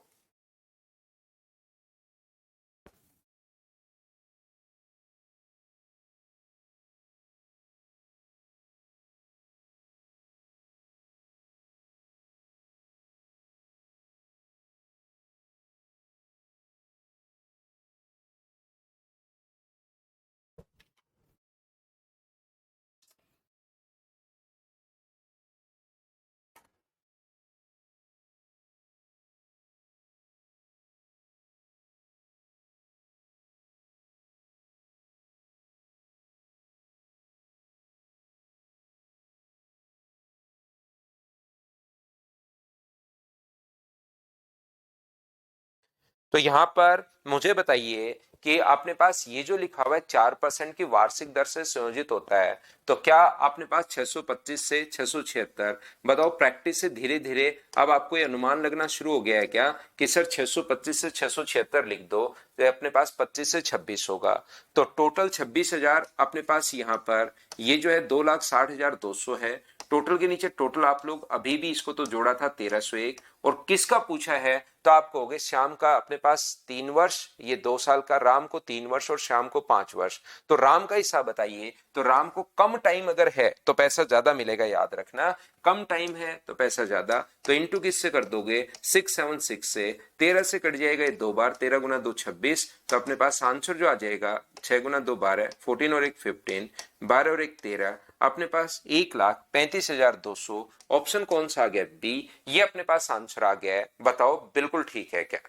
तो यहां पर मुझे बताइए कि अपने पास ये जो लिखा हुआ है 4% की वार्षिक दर से संयोजित होता है, तो क्या अपने पास 625 से 676, बताओ प्रैक्टिस से धीरे धीरे अब आपको ये अनुमान लगना शुरू हो गया है क्या कि सर 625 से 676 लिख दो तो अपने पास 25 से 26 होगा। तो टोटल 26,000 अपने पास यहाँ पर ये जो है 2,60,200 है। टोटल के नीचे टोटल आप लोग अभी भी इसको तो जोड़ा था 1301 और किसका पूछा है तो आप कहोगे श्याम का अपने पास 3 वर्ष, ये 2 साल का, राम को 3 वर्ष और श्याम को 5 वर्ष। तो राम का हिस्सा बताइए। तो राम को कम टाइम अगर है तो पैसा ज्यादा मिलेगा, याद रखना। कम टाइम है तो पैसा ज्यादा। तो इंटू किससे कर दोगे? 676 से। 13 से कट जाएगा ये 2 बार, 13 गुना 2 26। तो अपने पास आंसर जो आ जाएगा 6 गुना 2 12, 14 और 1 15, 12 और 1 13, अपने पास 1,35,200। ऑप्शन कौन सा आ गया? बी। ये अपने पास आंसर आ गया है। बताओ बिल्कुल ठीक है क्या?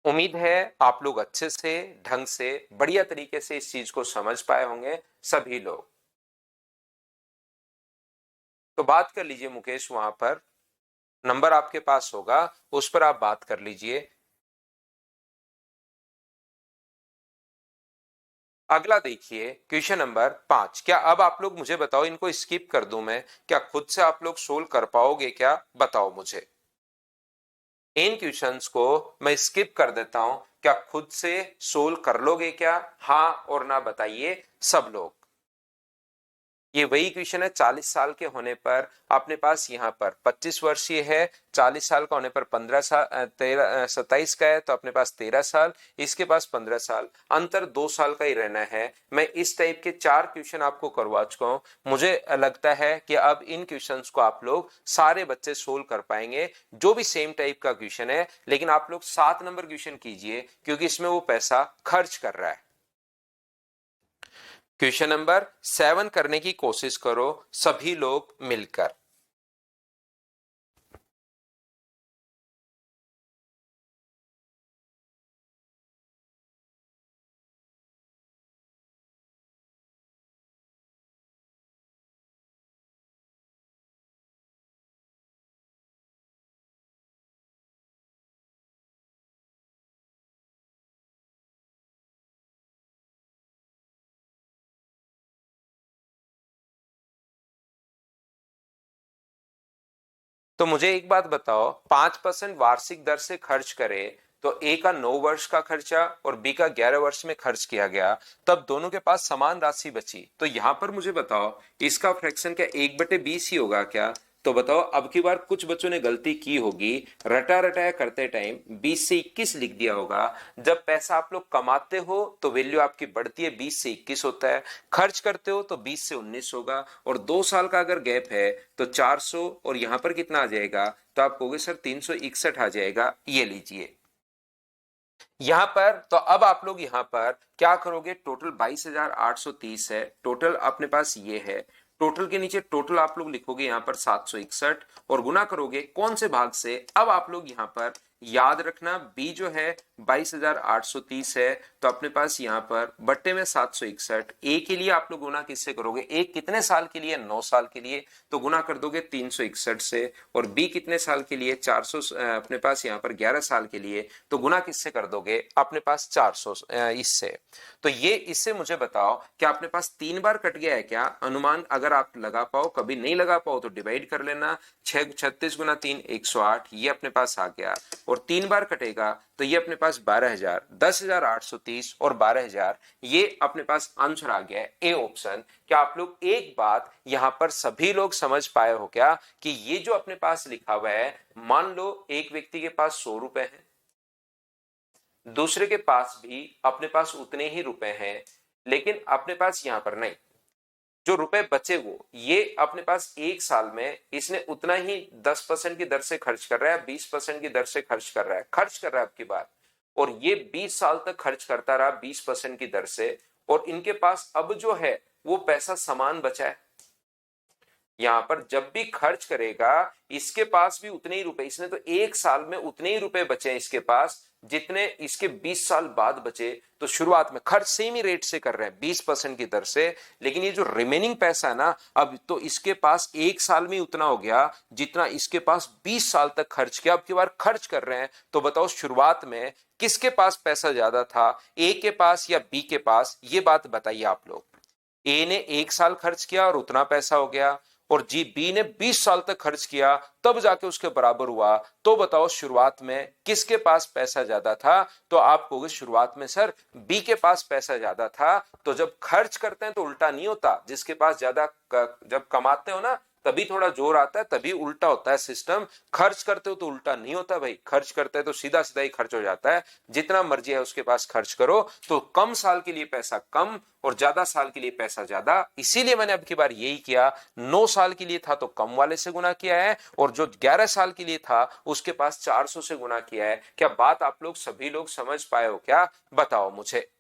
उम्मीद है आप लोग अच्छे से, ढंग से, बढ़िया तरीके से इस चीज को समझ पाए होंगे सभी लोग। तो बात कर लीजिए मुकेश, वहां पर नंबर आपके पास होगा, उस पर आप बात कर लीजिए। अगला देखिए क्वेश्चन नंबर 5। क्या अब आप लोग मुझे बताओ, इनको स्किप कर दूं मैं, क्या खुद से आप लोग सोल्व कर पाओगे क्या? बताओ मुझे। इन क्वेश्चंस को मैं स्किप कर देता हूं, क्या खुद से सोल्व कर लोगे क्या? हाँ और ना बताइए सब लोग। ये वही क्वेश्चन है, 40 साल के होने पर अपने पास यहाँ पर 25 वर्षीय है, 40 साल का होने पर 15 साल 27 का है तो अपने पास 13 साल, इसके पास 15 साल, अंतर 2 साल का ही रहना है। मैं इस टाइप के 4 क्वेश्चन आपको करवा चुका हूं। मुझे लगता है कि अब इन क्वेश्चंस को आप लोग सारे बच्चे सोल्व कर पाएंगे, जो भी सेम टाइप का क्वेश्चन है, लेकिन आप लोग 7 नंबर क्वेश्चन कीजिए क्योंकि इसमें वो पैसा खर्च कर रहा है। क्वेश्चन नंबर 7 करने की कोशिश करो सभी लोग मिलकर। तो मुझे एक बात बताओ, 5% वार्षिक दर से खर्च करे तो ए का 9 वर्ष का खर्चा और बी का 11 वर्ष में खर्च किया गया, तब दोनों के पास समान राशि बची। तो यहां पर मुझे बताओ इसका फ्रैक्शन क्या 1/20 ही होगा क्या? तो बताओ, अब की बार कुछ बच्चों ने गलती की होगी, रटा रटाया करते टाइम 20 से 21 लिख दिया होगा। जब पैसा आप लोग कमाते हो तो वैल्यू आपकी बढ़ती है, 20 से 21 होता है, खर्च करते हो तो 20 से 19 होगा, और 2 साल का अगर गैप है तो 400, और यहां पर कितना आ जाएगा? तो आप कहोगे सर 361 आ जाएगा। ये लीजिए यहां पर। तो अब आप लोग यहां पर क्या करोगे, टोटल 22,830 है, टोटल अपने पास ये है, टोटल के नीचे टोटल आप लोग लिखोगे यहां पर 761 और गुना करोगे कौन से भाग से? अब आप लोग यहां पर याद रखना, बी जो है 22,830 है, तो अपने पास यहां पर बट्टे में 761। ए के लिए आप लोग गुना किससे करोगे? ए कितने साल के लिए? 9 साल के लिए, तो गुना कर दोगे 361 से। और बी कितने साल के लिए? 400, अपने पास यहाँ पर 11 साल के लिए, तो गुना किससे कर दोगे? अपने पास 400 इससे। तो ये इससे मुझे बताओ कि अपने पास 3 बार कट गया है क्या? अनुमान अगर आप लगा पाओ, कभी नहीं लगा पाओ तो डिवाइड कर लेना, 36 गुना 3 108, ये अपने पास आ गया। और 3 बार कटेगा तो ये अपने पास 12,000, 10,830 और 12,000, ये अपने पास आंसर आ गया है, ए ऑप्शन। क्या आप लोग एक बात यहां पर सभी लोग समझ पाए हो क्या कि ये जो अपने पास लिखा हुआ है, मान लो एक व्यक्ति के पास 100 रुपए हैं, दूसरे के पास भी अपने पास उतने ही रुपए हैं, लेकिन अपने पास यहां पर नहीं, जो रुपए बचे वो ये अपने पास एक साल में इसने उतना ही 10% की दर से खर्च कर रहा है, 20% की दर से खर्च कर रहा है, आपकी बात। और ये 20 साल तक खर्च करता रहा 20% की दर से, और इनके पास अब जो है वो पैसा समान बचा है। यहां पर जब भी खर्च करेगा इसके पास भी उतने ही रुपए, इसने तो एक साल में उतने ही रुपए बचे हैं इसके पास जितने इसके 20 साल बाद बचे। तो शुरुआत में खर्च सेम ही रेट से कर रहे हैं 20% की दर से, लेकिन ये जो रिमेनिंग पैसा है ना, अब तो इसके पास एक साल में उतना हो गया जितना इसके पास 20 साल तक खर्च किया। अब की बार खर्च कर रहे हैं तो बताओ शुरुआत में किसके पास पैसा ज्यादा था, ए के पास या बी के पास? ये बात बताइए आप लोग। ए ने एक साल खर्च किया और उतना पैसा हो गया, और जी बी ने 20 साल तक खर्च किया तब जाके उसके बराबर हुआ। तो बताओ शुरुआत में किसके पास पैसा ज्यादा था? तो आप कहोगे शुरुआत में सर बी के पास पैसा ज्यादा था। तो जब खर्च करते हैं तो उल्टा नहीं होता, जिसके पास ज्यादा, जब कमाते हो ना तभी थोड़ा जोर आता है, तभी उल्टा होता है सिस्टम। खर्च करते हो तो उल्टा नहीं होता भाई, खर्च करते हैं तो सीधा सीधा ही खर्च हो जाता है। जितना मर्जी है उसके पास खर्च करो, तो कम साल के लिए पैसा कम और ज्यादा साल के लिए पैसा ज्यादा। इसीलिए मैंने अब की बार यही किया, 9 साल के लिए था तो कम वाले से गुना किया है, और जो 11 साल के लिए था उसके पास 400 से गुना किया है। क्या बात आप लोग सभी लोग समझ पाए हो क्या? बताओ मुझे।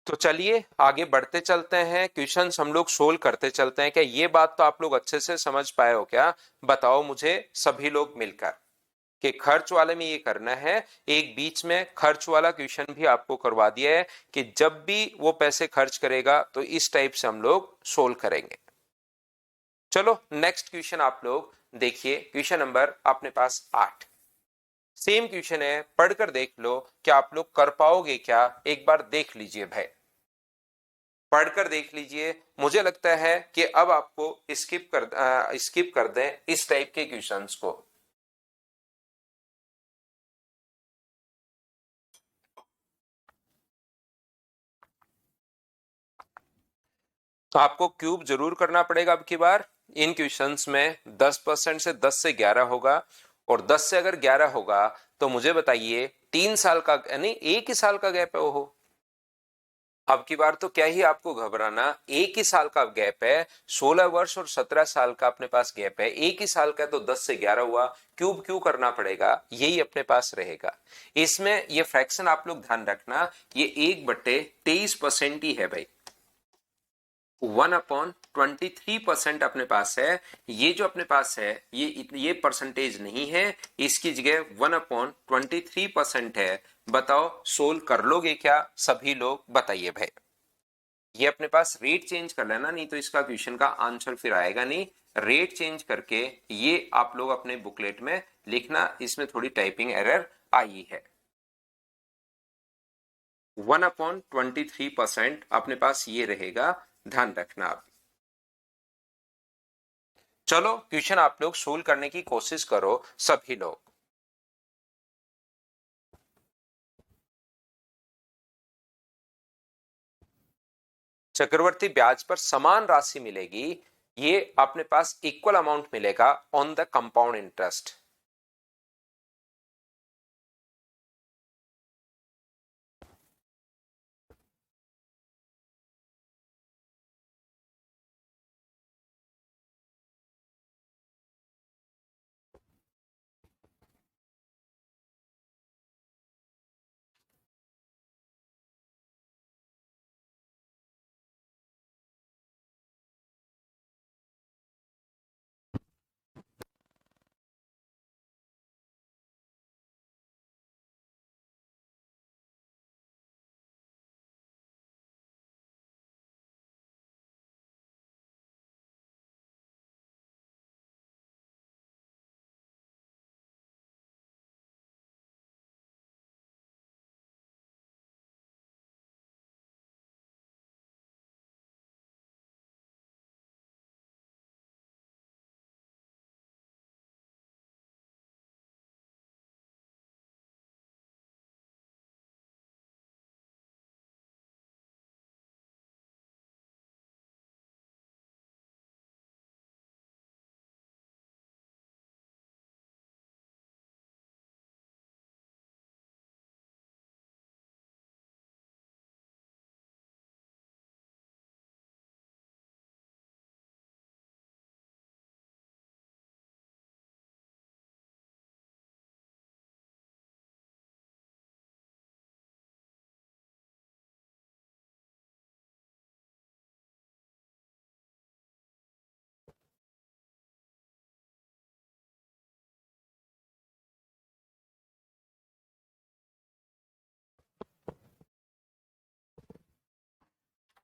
तो चलिए आगे बढ़ते चलते हैं, क्वेश्चंस हम लोग सोल्व करते चलते हैं। क्या ये बात तो आप लोग अच्छे से समझ पाए हो क्या? बताओ मुझे सभी लोग मिलकर कि खर्च वाले में ये करना है। एक बीच में खर्च वाला क्वेश्चन भी आपको करवा दिया है कि जब भी वो पैसे खर्च करेगा तो इस टाइप से हम लोग सोल्व करेंगे। चलो नेक्स्ट क्वेश्चन आप लोग देखिए, क्वेश्चन नंबर अपने पास 8। सेम क्वेश्चन है, पढ़कर देख लो, क्या आप लोग कर पाओगे क्या? एक बार देख लीजिए भाई। पढ़कर देख लीजिए। मुझे लगता है कि अब आपको स्किप कर दें इस टाइप के क्वेश्चंस को। तो आपको क्यूब जरूर करना पड़ेगा अब की बार। इन क्वेश्चंस में 10% से 10 से 11 होगा, और 10 से अगर 11 होगा तो मुझे बताइए 3 साल का यानी 1 ही साल का गैप है वो। अब की बार तो क्या ही आपको घबराना, 1 ही साल का गैप है। 16 वर्ष और 17 साल का अपने पास गैप है, 1 ही साल का, तो 10 से 11 हुआ। क्यूब क्यों करना पड़ेगा, यही अपने पास रहेगा। इसमें ये फ्रैक्शन आप लोग ध्यान रखना, ये 1/23% ही है भाई। 1/23% अपने पास है। ये जो अपने पास है ये परसेंटेज नहीं है, इसकी जगह 1/23% है। बताओ सोल्व कर लोगे क्या सभी लोग, बताइए भाई। ये अपने पास रेट चेंज कर लेना, नहीं तो इसका क्वेश्चन का आंसर फिर आएगा नहीं। रेट चेंज करके ये आप लोग अपने बुकलेट में लिखना, इसमें थोड़ी टाइपिंग एरर आई है। 1/23% अपने पास ये रहेगा, ध्यान रखना आप। चलो क्वेश्चन आप लोग सोल्व करने की कोशिश करो सभी लोग। चक्रवर्ती ब्याज पर समान राशि मिलेगी, ये अपने पास इक्वल अमाउंट मिलेगा ऑन द कंपाउंड इंटरेस्ट।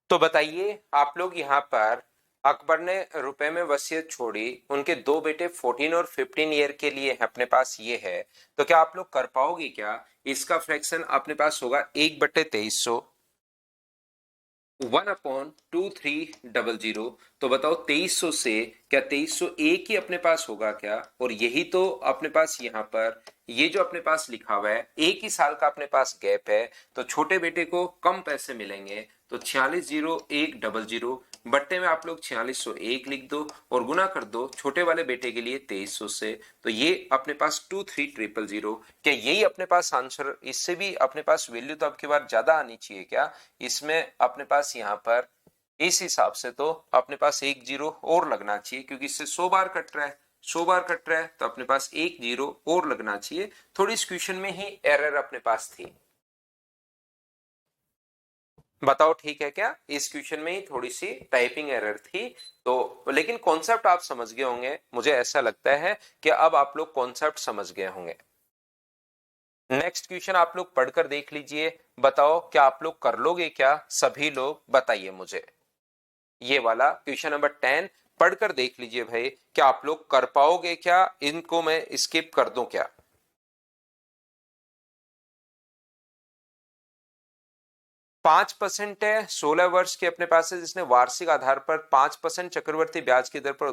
तो बताइए आप लोग, यहाँ पर अकबर ने रुपए में वसीयत छोड़ी, उनके दो बेटे 14 और 15 ईयर के लिए अपने पास ये है, तो क्या आप लोग कर पाओगे क्या। इसका फ्रैक्शन अपने पास होगा 1/2300, 1/2300। तो बताओ 2300 से क्या 2301 ही अपने पास होगा क्या, और यही तो अपने पास यहाँ पर ये जो अपने पास लिखा हुआ है 1 ही साल का अपने पास गैप है, तो छोटे बेटे को कम पैसे मिलेंगे, तो 460100 बट्टे में आप लोग 4601 लिख दो और गुना कर दो छोटे वाले बेटे के लिए 2300 से, तो ये अपने पास 23000। क्या यही अपने पास आंसर, इससे भी अपने पास वैल्यू तो आपके बार ज्यादा आनी चाहिए क्या। इसमें अपने पास यहाँ पर इस हिसाब से तो अपने पास एक जीरो और लगना चाहिए, क्योंकि इससे 100 बार कट रहा है, 100 बार कट रहा है, तो अपने पास एक जीरो और लगना चाहिए। थोड़ी इस क्वेश्चन में ही एरर अपने पास थी। बताओ ठीक है क्या, इस क्वेश्चन में ही थोड़ी सी टाइपिंग एरर थी। तो लेकिन कॉन्सेप्ट आप समझ गए होंगे, मुझे ऐसा लगता है कि अब आप लोग कॉन्सेप्ट समझ गए होंगे। नेक्स्ट क्वेश्चन आप लोग पढ़कर देख लीजिए। बताओ क्या आप लोग कर लोगे क्या सभी लोग, बताइए मुझे। ये वाला क्वेश्चन नंबर 10 पढ़कर देख लीजिए भाई, क्या आप लोग कर पाओगे क्या, इनको मैं स्किप कर दूं क्या। 5% है, 16 वर्ष के अपने पास है, जिसने वार्षिक आधार पर 5% चक्रवर्ती ब्याज की दर पर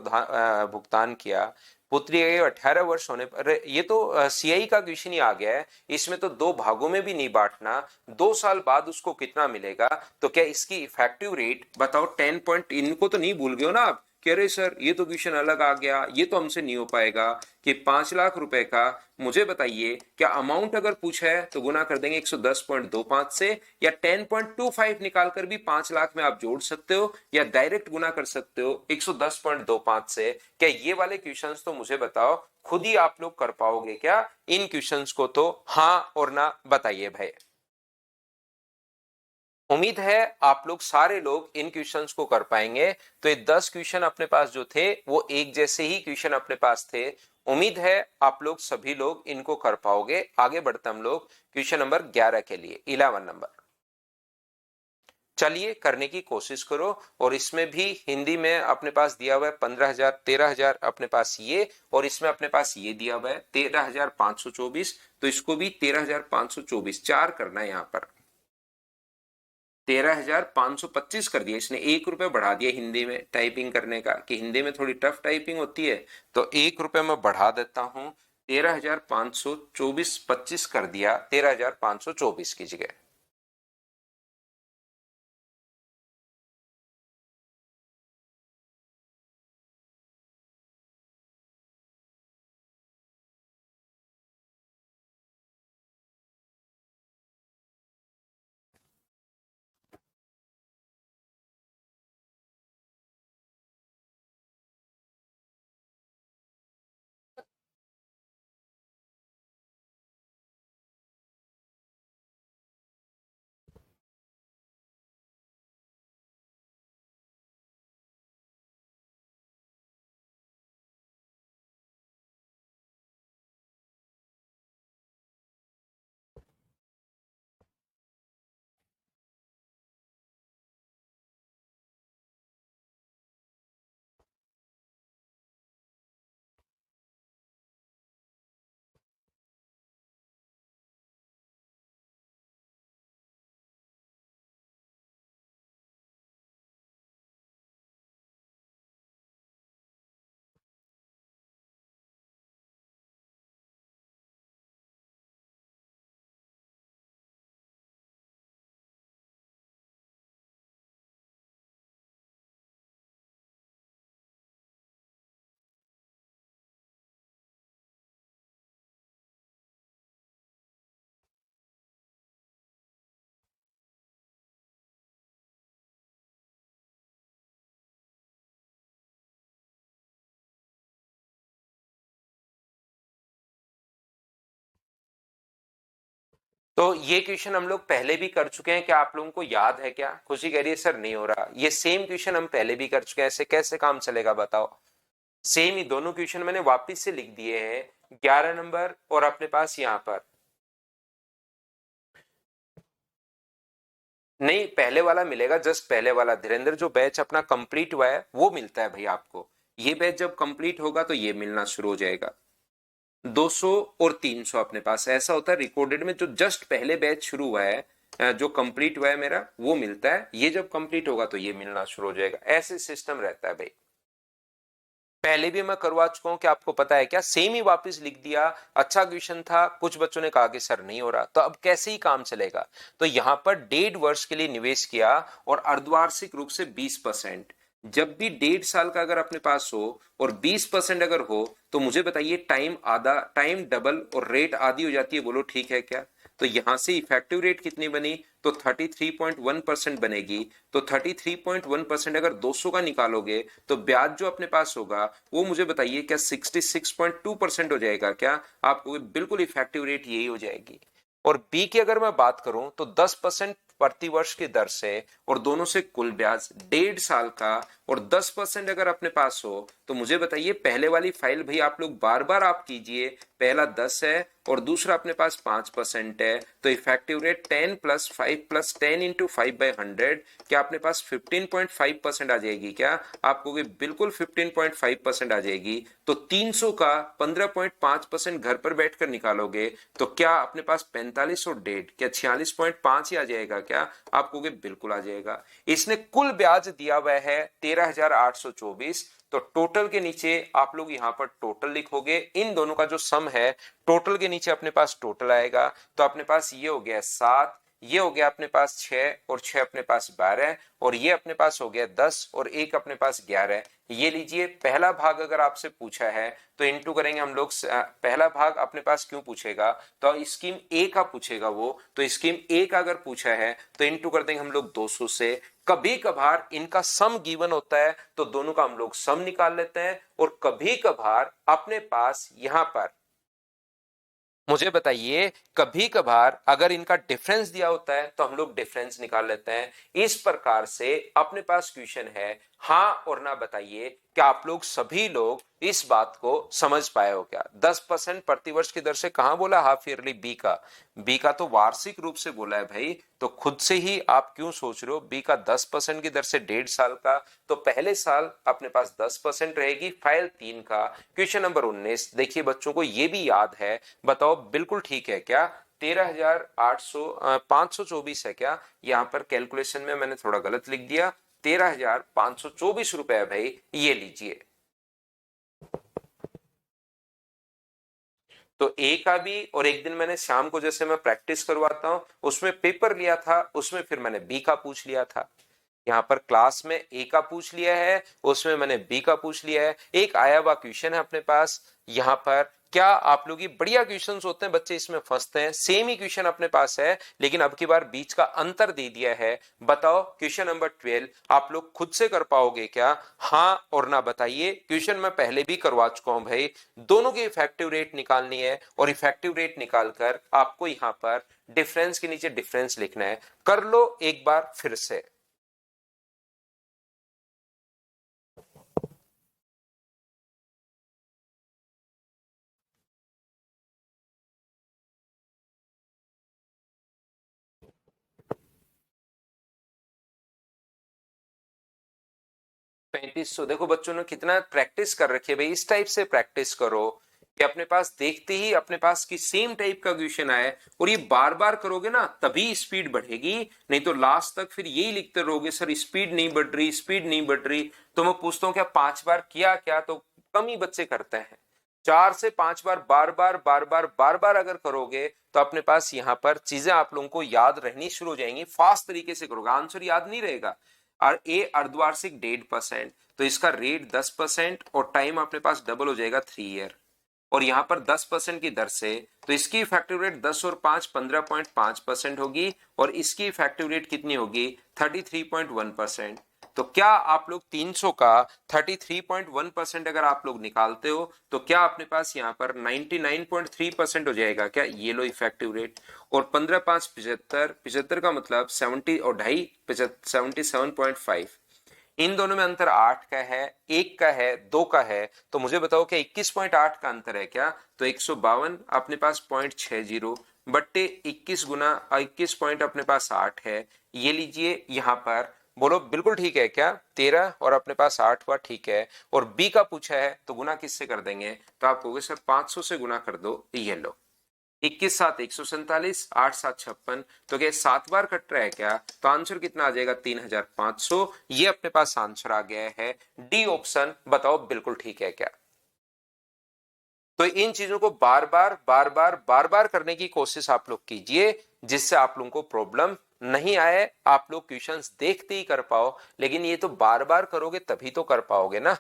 भुगतान किया। पुत्री 18 वर्ष होने पर, ये तो सीआई का क्वेश्चन ही आ गया है। इसमें तो दो भागों में भी नहीं बांटना, 2 साल बाद उसको कितना मिलेगा। तो क्या इसकी इफेक्टिव रेट बताओ 10 पॉइंट, इनको तो नहीं भूल गए हो ना आप? कह रहे सर ये तो क्वेश्चन अलग आ गया, ये तो हमसे नहीं हो पाएगा कि 5 लाख रुपए का मुझे बताइए, क्या अमाउंट अगर पूछा है तो गुना कर देंगे 110.25 से, या 10.25 निकाल कर भी 5 लाख में आप जोड़ सकते हो, या डायरेक्ट गुना कर सकते हो 110.25 से। क्या ये वाले क्वेश्चंस तो मुझे बताओ खुद ही आप लोग कर पाओगे क्या इन क्वेश्चंस को? तो हाँ और ना बताइए भाई। उम्मीद है आप लोग सारे लोग इन क्वेश्चंस को कर पाएंगे। तो ये 10 क्वेश्चन अपने पास जो थे वो एक जैसे ही क्वेश्चन अपने पास थे। उम्मीद है आप लोग सभी लोग इनको कर पाओगे। आगे बढ़ते हम लोग क्वेश्चन नंबर 11 के लिए, 11 नंबर। चलिए करने की कोशिश करो। और इसमें भी हिंदी में अपने पास दिया हुआ है 15,000, 13,000 अपने पास ये, और इसमें अपने पास ये दिया हुआ है 13,524। तो इसको भी 13,524 चार करना है। यहाँ पर 13,525 कर दिया। इसने 1 रुपए बढ़ा दिया हिंदी में टाइपिंग करने का, कि हिंदी में थोड़ी टफ टाइपिंग होती है, तो 1 रुपए मैं बढ़ा देता हूं। 13,524 25 कर दिया 13,524 की जगह। तो ये क्वेश्चन हम लोग पहले भी कर चुके हैं, क्या आप लोगों को याद है क्या? खुशी कह रही है सर नहीं हो रहा। ये सेम क्वेश्चन हम पहले भी कर चुके हैं, ऐसे कैसे काम चलेगा बताओ? सेम ही दोनों क्वेश्चन मैंने वापस से लिख दिए हैं, 11 नंबर और अपने पास यहां पर नहीं, पहले वाला मिलेगा, जस्ट पहले वाला। धीरेन्द्र जो बैच अपना कंप्लीट हुआ है वो मिलता है भाई आपको। ये बैच जब कंप्लीट होगा तो ये मिलना शुरू हो जाएगा। 200 और 300 अपने पास ऐसा होता है रिकॉर्डेड में। जो जस्ट पहले बैच शुरू हुआ है, जो कंप्लीट हुआ है मेरा, वो मिलता है। ये जब कंप्लीट होगा तो ये मिलना शुरू हो जाएगा। ऐसे सिस्टम रहता है भाई। पहले भी मैं करवा चुका हूं, कि आपको पता है क्या? सेम ही वापस लिख दिया। अच्छा क्वेश्चन था, कुछ बच्चों ने कहा कि सर नहीं हो रहा, तो अब कैसे ही काम चलेगा? तो यहां पर 1.5 वर्ष के लिए निवेश किया और अर्धवार्षिक रूप से 20%। जब भी 1.5 साल का अगर अपने पास हो और 20% अगर हो, तो मुझे बताइए टाइम आधा, टाइम डबल और रेट आधी हो जाती है। बोलो ठीक है क्या? तो यहां से इफेक्टिव रेट कितनी बनी? तो 33.1% बनेगी। तो 33.1% अगर 200 का निकालोगे तो ब्याज जो अपने पास होगा वो मुझे बताइए क्या 66.2% हो जाएगा क्या? आपको बिल्कुल इफेक्टिव रेट यही हो जाएगी। और बी की अगर मैं बात करूं तो 10% प्रति वर्ष की दर से, और दोनों से कुल ब्याज 1.5 साल का, और 10% अगर अपने पास हो तो मुझे बताइए पहले वाली फाइल भाई आप लोग बार बार आप कीजिए, पहला 10 है और दूसरा अपने पास 5% है, तो effective rate 10 plus 5 plus 10 into 5/100, क्या अपने पास 15.5% आ जाएगी? क्या आप कहोगे बिल्कुल 15.5% आ जाएगी। तो 300 का 15.5% घर पर बैठकर निकालोगे तो क्या अपने पास 45 और 1.5 क्या 46.5 ही आ जाएगा? क्या आप कहोगे बिल्कुल आ जाएगा। इसने कुल ब्याज दिया हुआ है 13,824, तो टोटल के नीचे आप लोग यहां पर टोटल लिखोगे, इन दोनों का जो सम है टोटल के नीचे अपने पास टोटल आएगा, तो अपने पास ये हो गया 7, ये हो गया अपने पास 6 और 6 अपने पास 12 और ये अपने पास हो गया 10 और एक अपने पास 11। ये लीजिए पहला भाग अगर आपसे पूछा है तो इंटू करेंगे हम लोग, पहला भाग अपने पास क्यों पूछेगा, तो स्कीम ए का पूछेगा वो, तो स्कीम ए का अगर पूछा है तो इंटू कर देंगे हम लोग 200 से। कभी कभार इनका सम गिवन होता है तो दोनों का हम लोग सम निकाल लेते हैं, और कभी कभार अपने पास यहां पर मुझे बताइए कभी कभार अगर इनका डिफरेंस दिया होता है तो हम लोग डिफरेंस निकाल लेते हैं। इस प्रकार से अपने पास क्वेश्चन है, हाँ और ना बताइए क्या आप लोग सभी लोग इस बात को समझ पाए हो? क्या 10% प्रतिवर्ष की दर से कहां बोला? हाफ ईयरली बी का तो वार्षिक रूप से बोला है भाई, तो खुद से ही आप क्यों सोच रहे हो बी का 10% की दर से 1.5 साल का, तो पहले साल अपने पास 10% रहेगी। फाइल 3 का क्वेश्चन नंबर 19, देखिए बच्चों को ये भी याद है, बताओ बिल्कुल ठीक है क्या? 524 है क्या? यहां पर कैलकुलेशन में मैंने थोड़ा गलत लिख दिया, 13,524 रुपए भाई, ये लीजिए। तो ए का भी, और एक दिन मैंने शाम को जैसे मैं प्रैक्टिस करवाता हूं उसमें पेपर लिया था, उसमें फिर मैंने बी का पूछ लिया था। यहाँ पर क्लास में ए का पूछ लिया है, उसमें मैंने बी का पूछ लिया है। एक आया हुआ क्वेश्चन है अपने पास यहाँ पर, क्या आप लोग ये बढ़िया क्वेश्चंस होते हैं, बच्चे इसमें फंसते हैं। सेम ही क्वेश्चन अपने पास है लेकिन अब की बार बीच का अंतर दे दिया है। बताओ क्वेश्चन नंबर 12 आप लोग खुद से कर पाओगे क्या? हाँ और ना बताइए। क्वेश्चन मैं पहले भी करवा चुका हूं भाई, दोनों की इफेक्टिव रेट निकालनी है और इफेक्टिव रेट निकालकर आपको यहां पर डिफरेंस के नीचे डिफरेंस लिखना है। कर लो एक बार फिर से। 3500, देखो बच्चों ने कितना प्रैक्टिस कर रखी है भाई, इस टाइप से प्रैक्टिस करो कि अपने पास देखते ही अपने पास की सेम टाइप का क्वेश्चन आए, और ये बार बार करोगे ना तभी स्पीड बढ़ेगी, नहीं तो लास्ट तक फिर यही लिखते रहोगे सर स्पीड नहीं बढ़ रही, स्पीड नहीं बढ़ रही। तो मैं पूछता हूँ क्या 5 बार किया क्या? तो कम ही बच्चे करते हैं। 4 से 5 बार बार बार बार बार बार बार अगर करोगे तो अपने पास यहाँ पर चीजें आप लोगों को याद रहनी शुरू हो जाएंगी। फास्ट तरीके से करोगे, आंसर याद नहीं रहेगा। और ए अर्धवार्षिक 1.5%, तो इसका रेट 10% और टाइम अपने पास डबल हो जाएगा 3 ईयर, और यहां पर 10% की दर से, तो इसकी इफेक्टिव रेट 10 और 5 15.5% होगी, और इसकी इफेक्टिव रेट कितनी होगी? 33.1%। तो क्या आप लोग 300 का 33.1% अगर आप लोग निकालते हो तो क्या अपने पास यहाँ पर 99.3% हो जाएगा क्या? ये लो इफेक्टिव रेट, और 15 5 75, 75 का मतलब 70 और ढाई 77.5। इन दोनों में अंतर 8 का है, 1 का है, 2 का है, तो मुझे बताओ क्या 21.8 का अंतर है क्या? तो 152 अपने पास 0.60 बट्टे 21 गुना 21 पॉइंट अपने पास 8 है, ये लीजिए यहां पर। बोलो बिल्कुल ठीक है क्या? 13 और अपने पास 8 हुआ, ठीक है। और बी का पूछा है तो गुना किससे कर देंगे? तो आप कहोगे सर 500 से गुना कर दो, ये लो। 21 7 147, 8 7 56, तो क्या 7 बार कट रहा है क्या? तो आंसर कितना आ जाएगा? 3500। ये अपने पास आंसर आ गया है, डी ऑप्शन। बताओ बिल्कुल ठीक है क्या? तो इन चीजों को बार बार बार बार बार बार करने की कोशिश आप लोग कीजिए, जिससे आप लोगों को प्रॉब्लम नहीं आए, आप लोग क्वेश्चंस देखते ही कर पाओ। लेकिन ये तो बार बार करोगे तभी तो कर पाओगे ना।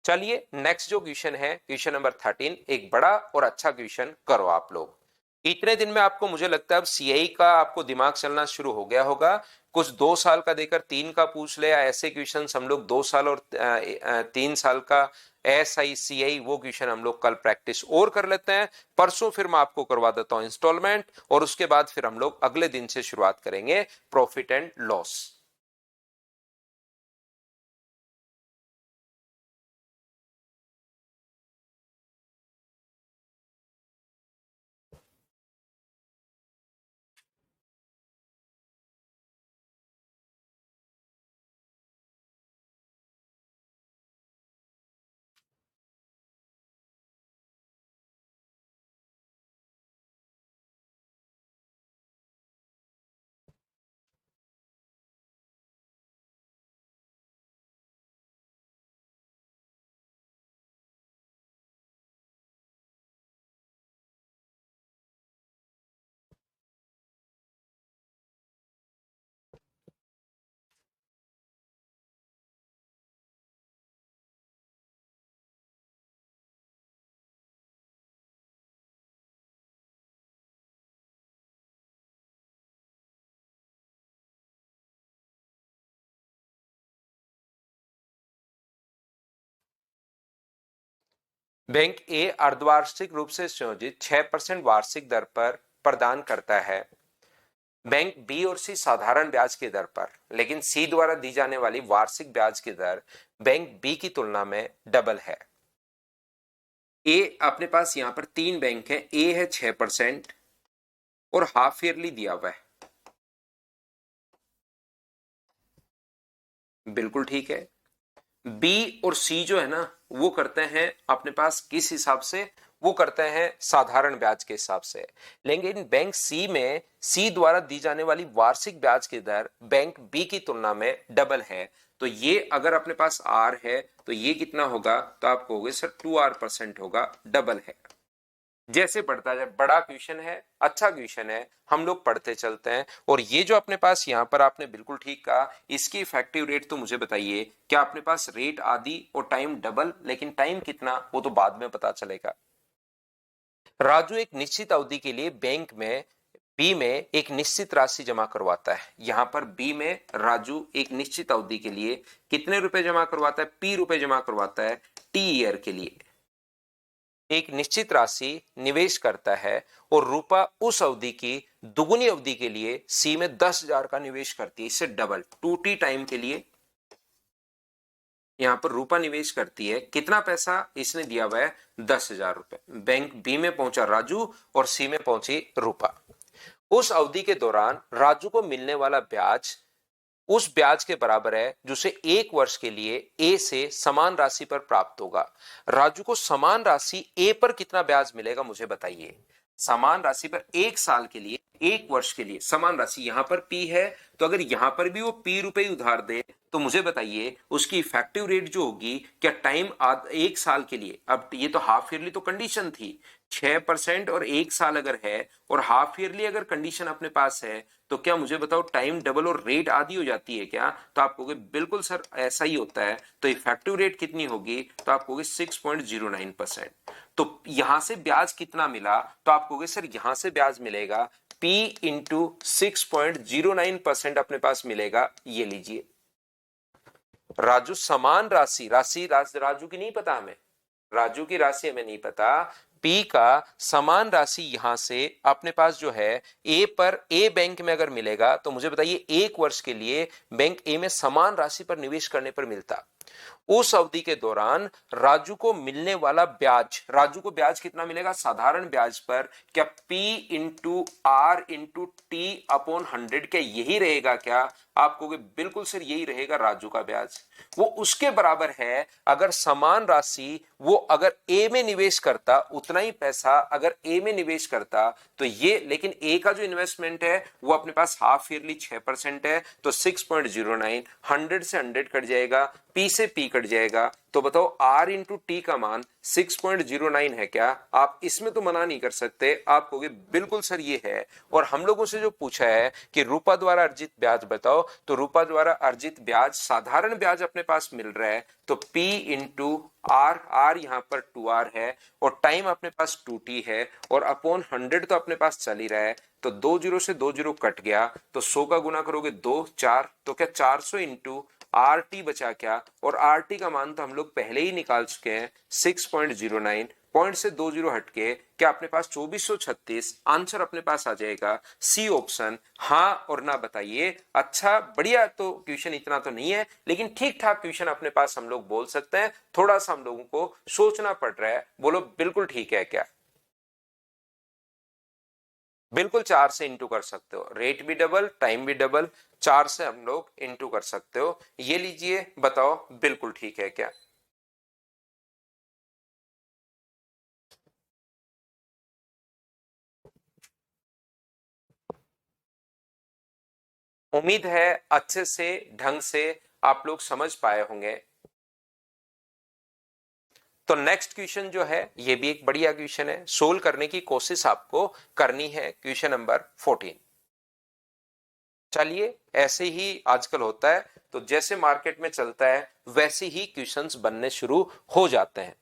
चलिए नेक्स्ट जो क्वेश्चन है, क्वेश्चन नंबर 13, एक बड़ा और अच्छा क्वेश्चन करो आप लोग। इतने दिन में आपको मुझे लगता है अब सीआई का आपको दिमाग चलना शुरू हो गया होगा। कुछ 2 साल का देकर 3 का पूछ ले, ऐसे क्वेश्चन हम लोग 2 साल और 3 साल का एसआई सीआई, वो क्वेश्चन हम लोग कल प्रैक्टिस और कर लेते हैं। परसों फिर मैं आपको करवा देता हूं इंस्टॉलमेंट, और उसके बाद फिर हम लोग अगले दिन से शुरुआत करेंगे प्रॉफिट एंड लॉस। बैंक ए अर्धवार्षिक रूप से संयोजित 6% वार्षिक दर पर प्रदान करता है। बैंक बी और सी साधारण ब्याज की दर पर, लेकिन सी द्वारा दी जाने वाली वार्षिक ब्याज की दर बैंक बी की तुलना में डबल है। ए अपने पास यहां पर तीन बैंक है, ए है 6% और हाफ ईयरली दिया हुआ है, बिल्कुल ठीक है। बी और सी जो है ना वो करते हैं अपने पास किस हिसाब से, वो करते हैं साधारण ब्याज के हिसाब से, लेकिन बैंक सी में सी द्वारा दी जाने वाली वार्षिक ब्याज की दर बैंक बी की तुलना में डबल है। तो ये अगर अपने पास आर है तो ये कितना होगा, तो आप कहोगे सर 2R% होगा, डबल है। जैसे बढ़ता जाए, बड़ा क्वेश्चन है, अच्छा क्वेश्चन है, हम लोग पढ़ते चलते हैं। और ये जो अपने पास यहाँ पर आपने बिल्कुल ठीक कहा, इसकी इफेक्टिव रेट तो मुझे बताइए, क्या अपने पास रेट आदि और टाइम डबल, लेकिन टाइम कितना वो तो बाद में पता चलेगा। राजू एक निश्चित अवधि के लिए बैंक में बी में एक निश्चित राशि जमा करवाता है। यहां पर बी में राजू एक निश्चित अवधि के लिए कितने रुपए जमा करवाता है, पी रुपए जमा करवाता है टी ईयर के लिए। एक निश्चित राशि निवेश करता है और रूपा उस अवधि की दुगुनी अवधि के लिए सी में 10,000 का निवेश करती है, इससे डबल 2T टाइम के लिए यहां पर रूपा निवेश करती है। कितना पैसा इसने दिया हुआ है, 10,000 रुपए। बैंक बी में पहुंचा राजू और सी में पहुंची रूपा। उस अवधि के दौरान राजू को मिलने वाला ब्याज उस ब्याज के बराबर है जिसे एक वर्ष के लिए ए से समान राशि पर प्राप्त होगा। राजू को समान राशि ए पर कितना ब्याज मिलेगा मुझे बताइए। समान राशि पर एक साल के लिए, एक वर्ष के लिए समान राशि, यहां पर पी है तो अगर यहां पर भी वो पी रुपए उधार दे तो मुझे बताइए उसकी इफेक्टिव रेट जो होगी, क्या टाइम एक साल के लिए, अब ये तो हाफ ईयरली तो कंडीशन थी 6% और एक साल अगर है और हाफ ईयरली अगर कंडीशन अपने पास है तो क्या मुझे बताओ टाइम डबल और रेट आधी हो जाती है क्या, तो आप कहोगे बिल्कुल सर ऐसा ही होता है। तो इफेक्टिव रेट कितनी होगी, तो आप कहोगे 6.09%। तो यहां से ब्याज कितना मिला, तो आप कहोगे सर यहां से ब्याज मिलेगा P इंटू 6.09% अपने पास मिलेगा। ये लीजिए राजू समान राशि राजू की नहीं पता हमें, राजू की राशि हमें नहीं पता, पी का समान राशि यहां से अपने पास जो है ए पर, ए बैंक में अगर मिलेगा तो मुझे बताइए एक वर्ष के लिए बैंक ए में समान राशि पर निवेश करने पर मिलता। उस अवधि के दौरान राजू को मिलने वाला ब्याज, राजू को ब्याज कितना मिलेगा साधारण ब्याज पर, क्या P into R into T upon 100, क्या यही रहेगा क्या, आप कहोगे बिल्कुल सर यही रहेगा राजू का ब्याज। वो उसके बराबर है अगर समान राशि वो अगर ए में निवेश करता, उतना ही पैसा अगर ए में निवेश करता तो ये, लेकिन ए का जो इन्वेस्टमेंट है वो अपने पास हाफ ईयरली 6% है तो 6.09, 100 से 100 कट जाएगा, पी से पी कट जाएगा, तो बताओ आर इंटू टी का मान 6.09 है क्या, आप इसमें तो मना नहीं कर सकते, आप कहोगे बिल्कुल सर ये है। और हम लोगों से जो पूछा है कि रूपा द्वारा अर्जित ब्याज बताओ, तो रूपा द्वारा अर्जित ब्याज साधारण ब्याज अपने पास मिल रहा है तो P इंटू आर, आर यहां पर 2R है और टाइम अपने पास 2T है और अपॉन 100 तो अपने पास चल ही रहा है, तो 2 0 से 2 0 कट गया तो 100 का गुना करोगे 2 4, तो क्या 400 इंटू आर टी बचा क्या, और आर टी का मान तो हम लोग पहले ही निकाल चुके हैं 6.09, पॉइंट से 2 0 हटके क्या अपने पास 2436, आंसर अपने पास आ जाएगा सी ऑप्शन। हाँ और ना बताइए। अच्छा बढ़िया, तो क्वेश्चन इतना तो नहीं है लेकिन ठीक ठाक क्वेश्चन अपने पास हम लोग बोल सकते हैं, थोड़ा सा हम लोगों को सोचना पड़ रहा है, बोलो बिल्कुल ठीक है क्या, बिल्कुल 4 से इंटू कर सकते हो, रेट भी डबल टाइम भी डबल, 4 से हम लोग इंटू कर सकते हो। ये लीजिए बताओ बिल्कुल ठीक है क्या। उम्मीद है अच्छे से ढंग से आप लोग समझ पाए होंगे। तो नेक्स्ट क्वेश्चन जो है ये भी एक बढ़िया क्वेश्चन है, सोल्व करने की कोशिश आपको करनी है, क्वेश्चन नंबर 14। चलिए ऐसे ही आजकल होता है, तो जैसे मार्केट में चलता है वैसे ही क्वेश्चंस बनने शुरू हो जाते हैं।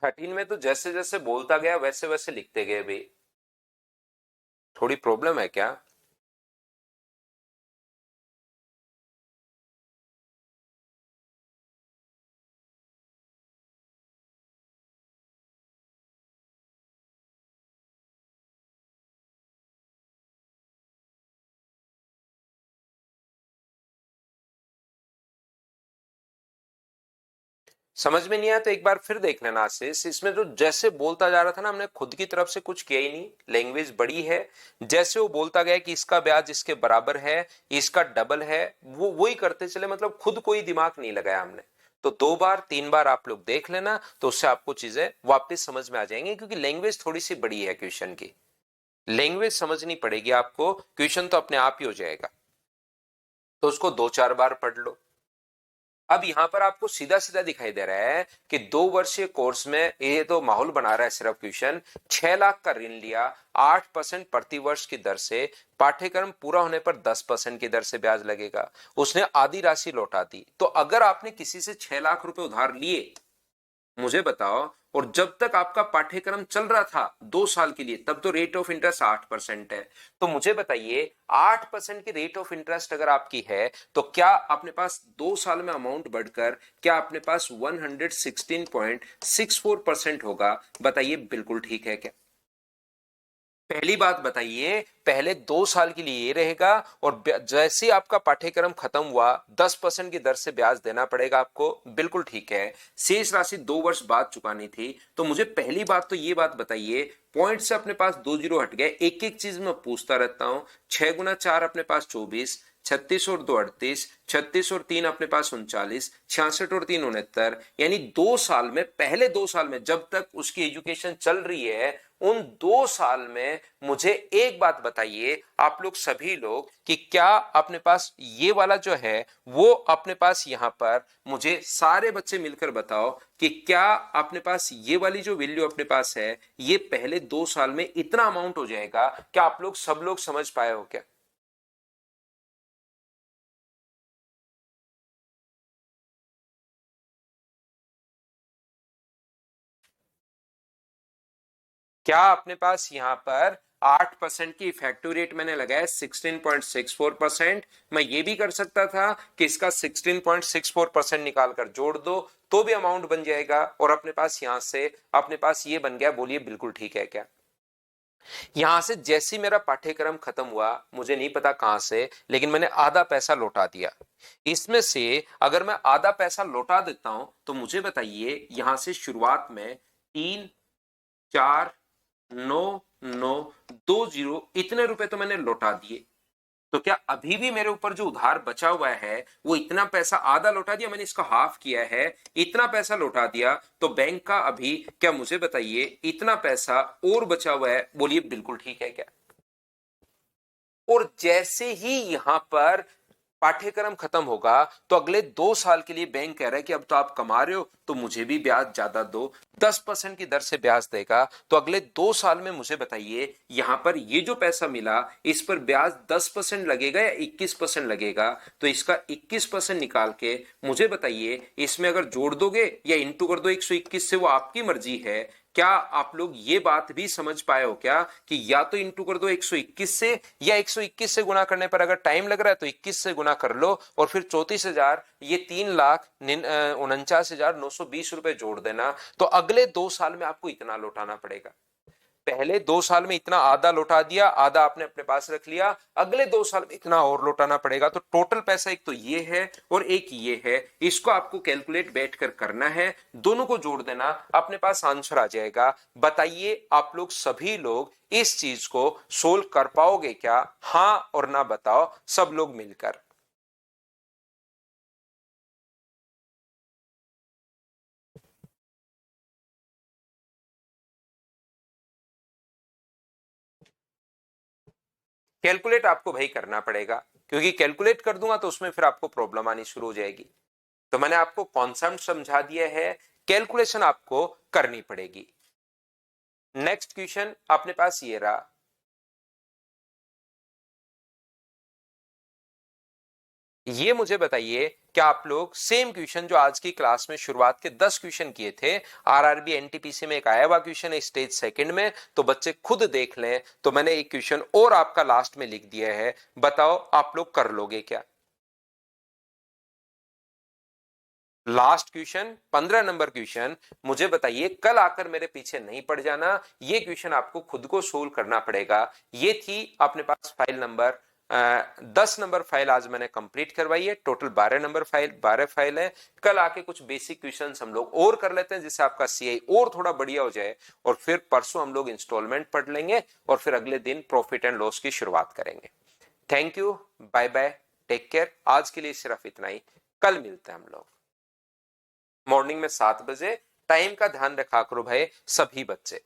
13 में तो जैसे जैसे बोलता गया वैसे वैसे लिखते गए भाई, थोड़ी प्रॉब्लम है क्या? समझ में नहीं आया तो एक बार फिर देख लेना आशीष। इसमें तो जैसे बोलता जा रहा था ना, हमने खुद की तरफ से कुछ किया ही नहीं, लैंग्वेज बड़ी है। जैसे वो बोलता गया कि इसका ब्याज इसके बराबर है, इसका डबल है, वो वही करते चले, मतलब खुद कोई दिमाग नहीं लगाया हमने। तो 2 बार 3 बार आप लोग देख लेना, तो उससे आपको चीजें वापस समझ में आ जाएंगी, क्योंकि लैंग्वेज थोड़ी सी बड़ी है क्वेश्चन की, लैंग्वेज समझनी पड़ेगी आपको, क्वेश्चन तो अपने आप ही हो जाएगा। तो उसको 2 4 बार पढ़ लो। अब यहां पर आपको सीधा सीधा दिखाई दे रहा है कि 2 वर्षीय कोर्स में ये तो माहौल बना रहा है सिर्फ क्वेश्चन। 6 लाख का ऋण लिया, 8% प्रति वर्ष की दर से, पाठ्यक्रम पूरा होने पर 10% की दर से ब्याज लगेगा। उसने आधी राशि लौटा दी। तो अगर आपने किसी से 6 लाख रुपए उधार लिए, मुझे बताओ, और जब तक आपका पाठ्यक्रम चल रहा था 2 साल के लिए, तब तो रेट ऑफ इंटरेस्ट 8% है। तो मुझे बताइए, 8% की रेट ऑफ इंटरेस्ट अगर आपकी है, तो क्या अपने पास 2 साल में अमाउंट बढ़कर क्या अपने पास 116.64% होगा? बताइए, बिल्कुल ठीक है क्या? पहली बात बताइए, पहले 2 साल के लिए ये रहेगा, और जैसे ही आपका पाठ्यक्रम खत्म हुआ 10% की दर से ब्याज देना पड़ेगा आपको, बिल्कुल ठीक है। शेष राशि 2 वर्ष बाद चुकानी थी। तो मुझे पहली बात तो ये बात बताइए, पॉइंट से अपने पास 2 जीरो हट गए, एक एक चीज में पूछता रहता हूं। 6 गुना 4 अपने पास 24, 36 और 2 38, 36 और 3 अपने पास 39, 66 और 3 69, यानी 2 साल में, पहले 2 साल में जब तक उसकी एजुकेशन चल रही है, उन 2 साल में मुझे एक बात बताइए आप लोग सभी लोग, कि क्या अपने पास ये वाला जो है वो अपने पास यहां पर, मुझे सारे बच्चे मिलकर बताओ कि क्या अपने पास ये वाली जो वैल्यू अपने पास है, ये पहले 2 साल में इतना अमाउंट हो जाएगा? क्या आप लोग सब लोग समझ पाए हो क्या? क्या अपने पास यहां पर 8% की इफेक्टिव रेट मैंने लगाया 16.64%। मैं ये भी कर सकता था कि इसका 16.64% निकाल कर जोड़ दो, तो भी अमाउंट बन जाएगा, और अपने पास यहां से अपने पास ये बन गया। बोलिए, बिल्कुल ठीक है क्या? यहां से जैसे ही मेरा पाठ्यक्रम खत्म हुआ, मुझे नहीं पता कहां से, लेकिन मैंने आधा पैसा लौटा दिया। इसमें से अगर मैं आधा पैसा लौटा देता हूं, तो मुझे बताइए, यहां से शुरुआत में 3 4 9 9 2 जीरो, इतने रुपए तो मैंने लौटा दिए। तो क्या अभी भी मेरे ऊपर जो उधार बचा हुआ है, वो इतना पैसा आधा लौटा दिया मैंने, इसका हाफ किया है, इतना पैसा लौटा दिया, तो बैंक का अभी, क्या मुझे बताइए, इतना पैसा और बचा हुआ है? बोलिए, बिल्कुल ठीक है क्या? और जैसे ही यहां पर पाठ्यक्रम खत्म होगा, तो अगले 2 साल के लिए बैंक कह रहा है कि अब तो आप कमा रहे हो, तो मुझे भी ब्याज ज्यादा दो, 10% की दर से ब्याज देगा। तो अगले 2 साल में मुझे बताइए, यहां पर ये जो पैसा मिला, इस पर ब्याज 10% लगेगा या 21% लगेगा? तो इसका 21% निकाल के मुझे बताइए, इसमें अगर जोड़ दोगे या इंटू कर दो 121 से, वो आपकी मर्जी है। क्या आप लोग ये बात भी समझ पाए हो क्या, कि या तो इंटू कर दो 121 से, या 121 से गुना करने पर अगर टाइम लग रहा है तो 21 से गुना कर लो, और फिर 34,000, ये 3,49,920 रुपए जोड़ देना। तो अगले 2 साल में आपको इतना लौटाना पड़ेगा। पहले 2 साल में इतना आधा लौटा दिया, आधा आपने अपने पास रख लिया, अगले 2 साल में इतना और लौटाना पड़ेगा। तो टोटल पैसा एक तो ये है और एक ये है, इसको आपको कैलकुलेट बैठकर करना है, दोनों को जोड़ देना, अपने पास आंसर आ जाएगा। बताइए, आप लोग सभी लोग इस चीज को सोल्व कर पाओगे क्या? हाँ और ना बताओ सब लोग मिलकर। कैलकुलेट आपको भाई करना पड़ेगा, क्योंकि कैलकुलेट कर दूंगा तो उसमें फिर आपको प्रॉब्लम आनी शुरू हो जाएगी। तो मैंने आपको कॉन्सेप्ट समझा दिया है, कैलकुलेशन आपको करनी पड़ेगी। नेक्स्ट क्वेश्चन अपने पास ये रहा। ये मुझे बताइए, क्या आप लोग सेम क्वेश्चन जो आज की क्लास में शुरुआत के 10 क्वेश्चन किए थे, आरआरबी एनटीपीसी में एक आया हुआ क्वेश्चन है स्टेज सेकंड में, तो बच्चे खुद देख लें। तो मैंने एक क्वेश्चन और आपका लास्ट में लिख दिया है, बताओ आप लोग कर लोगे क्या? लास्ट क्वेश्चन 15 नंबर क्वेश्चन, मुझे बताइए, कल आकर मेरे पीछे नहीं पड़ जाना, ये क्वेश्चन आपको खुद को सोल्व करना पड़ेगा। ये थी अपने पास फाइल नंबर 10 नंबर फाइल आज मैंने कंप्लीट करवाई है, टोटल 12 नंबर फाइल 12 फाइल है। कल आके कुछ बेसिक क्वेश्चंस हम लोग और कर लेते हैं जिससे आपका सीआई और थोड़ा बढ़िया हो जाए, और फिर परसों हम लोग इंस्टॉलमेंट पढ़ लेंगे और फिर अगले दिन प्रॉफिट एंड लॉस की शुरुआत करेंगे। Thank you, bye bye, take care. आज के लिए सिर्फ इतना ही, कल मिलते हैं हम लोग मॉर्निंग में 7 बजे। टाइम का ध्यान रखा करो भाई सभी बच्चे।